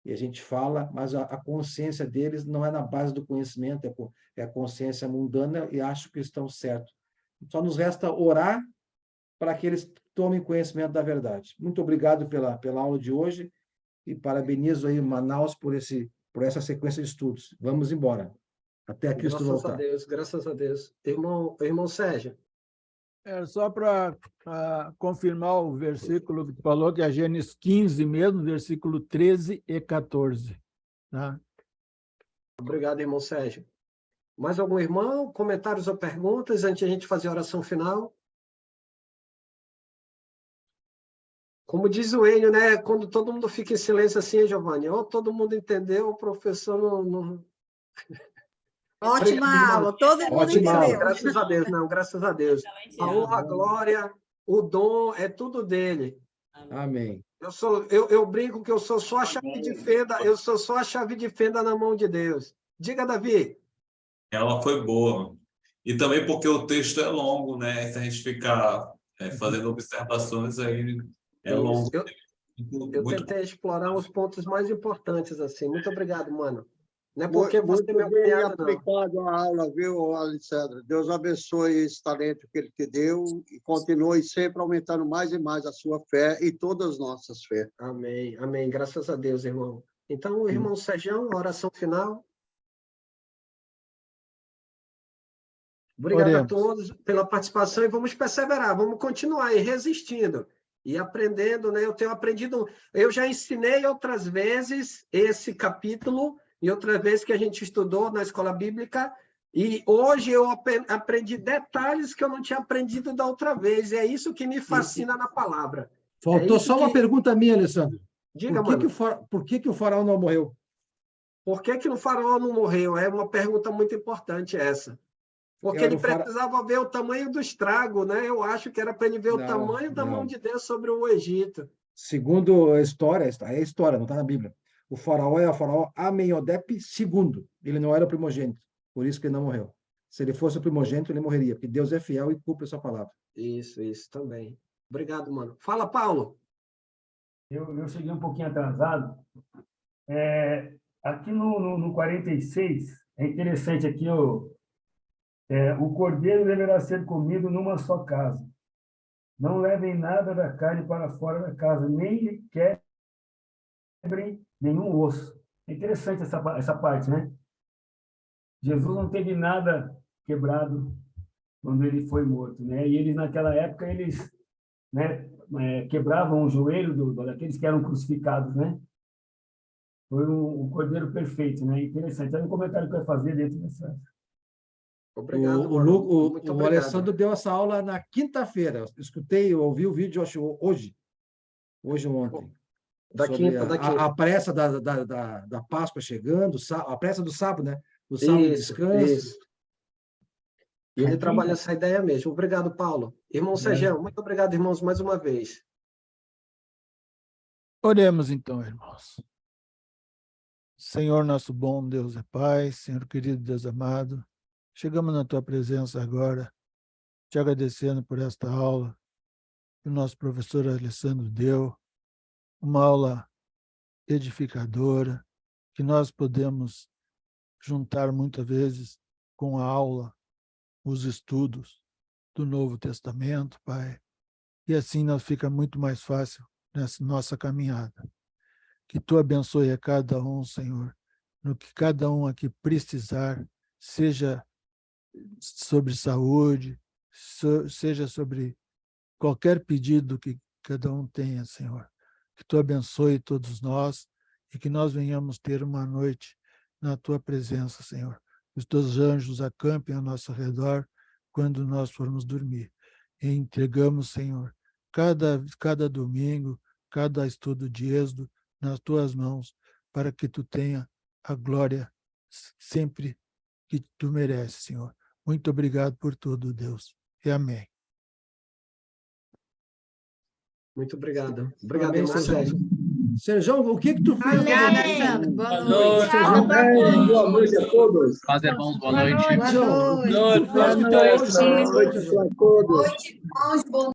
Speaker 7: a gente fala, mas a consciência deles não é na base do conhecimento, é a consciência mundana e acho que estão certos. Só nos resta orar para que eles tomem conhecimento da verdade. Muito obrigado pela aula de hoje e parabenizo aí Manaus por essa sequência de estudos. Vamos embora. Até Cristo voltar.
Speaker 1: Graças a Deus. Irmão Sérgio.
Speaker 2: Só para confirmar o versículo que tu falou, que é Gênesis 15 mesmo, versículo 13 e 14. Tá?
Speaker 1: Obrigado, irmão Sérgio. Mais algum irmão? Comentários ou perguntas antes de a gente fazer a oração final? Como diz o Enio, né? Quando todo mundo fica em silêncio assim, Giovanni, ou todo mundo entendeu, o professor não...
Speaker 6: Ótima aula, todo mundo entendeu.
Speaker 1: Graças a Deus, não, graças a Deus. A honra, a glória, o dom, é tudo dele.
Speaker 7: Amém.
Speaker 1: Eu brinco que eu sou só a chave de fenda, na mão de Deus. Diga, Davi.
Speaker 9: Ela foi boa. E também porque o texto é longo, né? Se a gente ficar fazendo observações, aí é longo.
Speaker 1: Eu tentei explorar os pontos mais importantes, assim. Muito obrigado, mano. Não é porque você
Speaker 3: muito
Speaker 1: me
Speaker 3: bem
Speaker 1: acompanhado, não.
Speaker 3: aplicado a aula, viu, Alessandro? Deus abençoe esse talento que ele te deu e continue sempre aumentando mais e mais a sua fé e todas as nossas fés.
Speaker 1: Amém, amém. Graças a Deus, irmão. Então, irmão Sérgio, a oração final. Obrigado a todos pela participação e vamos perseverar, vamos continuar aí resistindo e aprendendo, né? Eu tenho aprendido, eu já ensinei outras vezes esse capítulo e outra vez que a gente estudou na escola bíblica e hoje eu aprendi detalhes que eu não tinha aprendido da outra vez. E é isso que me fascina na palavra.
Speaker 7: Faltou só uma pergunta minha, Alessandro.
Speaker 1: Diga,
Speaker 7: por que o faraó não morreu?
Speaker 1: Por que o faraó não morreu? É uma pergunta muito importante essa. Porque ele precisava ver o tamanho do estrago, né? Eu acho que era para ele ver o tamanho da mão de Deus sobre o Egito.
Speaker 7: Segundo a história, é história, não está na Bíblia. O faraó é o faraó Amenhotep II. Ele não era o primogênito, por isso que ele não morreu. Se ele fosse o primogênito, ele morreria, porque Deus é fiel e cumpre a sua palavra.
Speaker 1: Isso também. Obrigado, mano. Fala, Paulo.
Speaker 10: Eu cheguei um pouquinho atrasado. Aqui no 46, é interessante aqui, o cordeiro deverá ser comido numa só casa. Não levem nada da carne para fora da casa, nem lhe quebrem nenhum osso. É interessante essa parte, né? Jesus não teve nada quebrado quando ele foi morto, né? E eles, naquela época, né, quebravam o joelho daqueles que eram crucificados, né? Foi o cordeiro perfeito, né? Interessante. Olha um comentário que eu ia fazer dentro dessa...
Speaker 1: Obrigado,
Speaker 7: o Alessandro deu essa aula na quinta-feira. Eu ouvi o vídeo, acho, hoje ou ontem.
Speaker 1: Da quinta.
Speaker 7: A pressa da Páscoa chegando, a pressa do sábado, né? O sábado de descanso.
Speaker 1: Isso. E ele
Speaker 10: Aqui?
Speaker 1: trabalha essa ideia mesmo. Obrigado, Paulo. Irmão Sérgio, muito obrigado, irmãos, mais uma vez.
Speaker 2: Oremos então, irmãos. Senhor, nosso bom Deus e Pai, Senhor querido Deus amado, chegamos na tua presença agora, te agradecendo por esta aula que o nosso professor Alessandro deu, uma aula edificadora, que nós podemos juntar muitas vezes com a aula, os estudos do Novo Testamento, Pai, e assim nós fica muito mais fácil nessa nossa caminhada. Que tu abençoe a cada um, Senhor, no que cada um aqui precisar, seja sobre saúde, seja sobre qualquer pedido que cada um tenha, Senhor. Que tu abençoe todos nós e que nós venhamos ter uma noite na tua presença, Senhor. Os teus anjos acampem ao nosso redor quando nós formos dormir. E entregamos, Senhor, cada domingo, cada estudo de Êxodo nas tuas mãos, para que tu tenha a glória sempre que tu mereces, Senhor. Muito obrigado por tudo, Deus. E amém.
Speaker 1: Muito obrigado. Obrigado,
Speaker 7: Amém,
Speaker 1: irmão
Speaker 7: Sérgio.
Speaker 1: Sérgio.
Speaker 7: Sérgio, o que tu fez?
Speaker 6: Obrigada,
Speaker 4: Amém.
Speaker 6: Sandro. Boa
Speaker 11: Boa
Speaker 6: noite.
Speaker 11: noite.
Speaker 3: Boa noite a todos.
Speaker 11: Paz é bom, boa noite.
Speaker 6: Boa noite.
Speaker 7: Boa noite.
Speaker 3: Boa noite a todos.
Speaker 4: Noite, bons, bom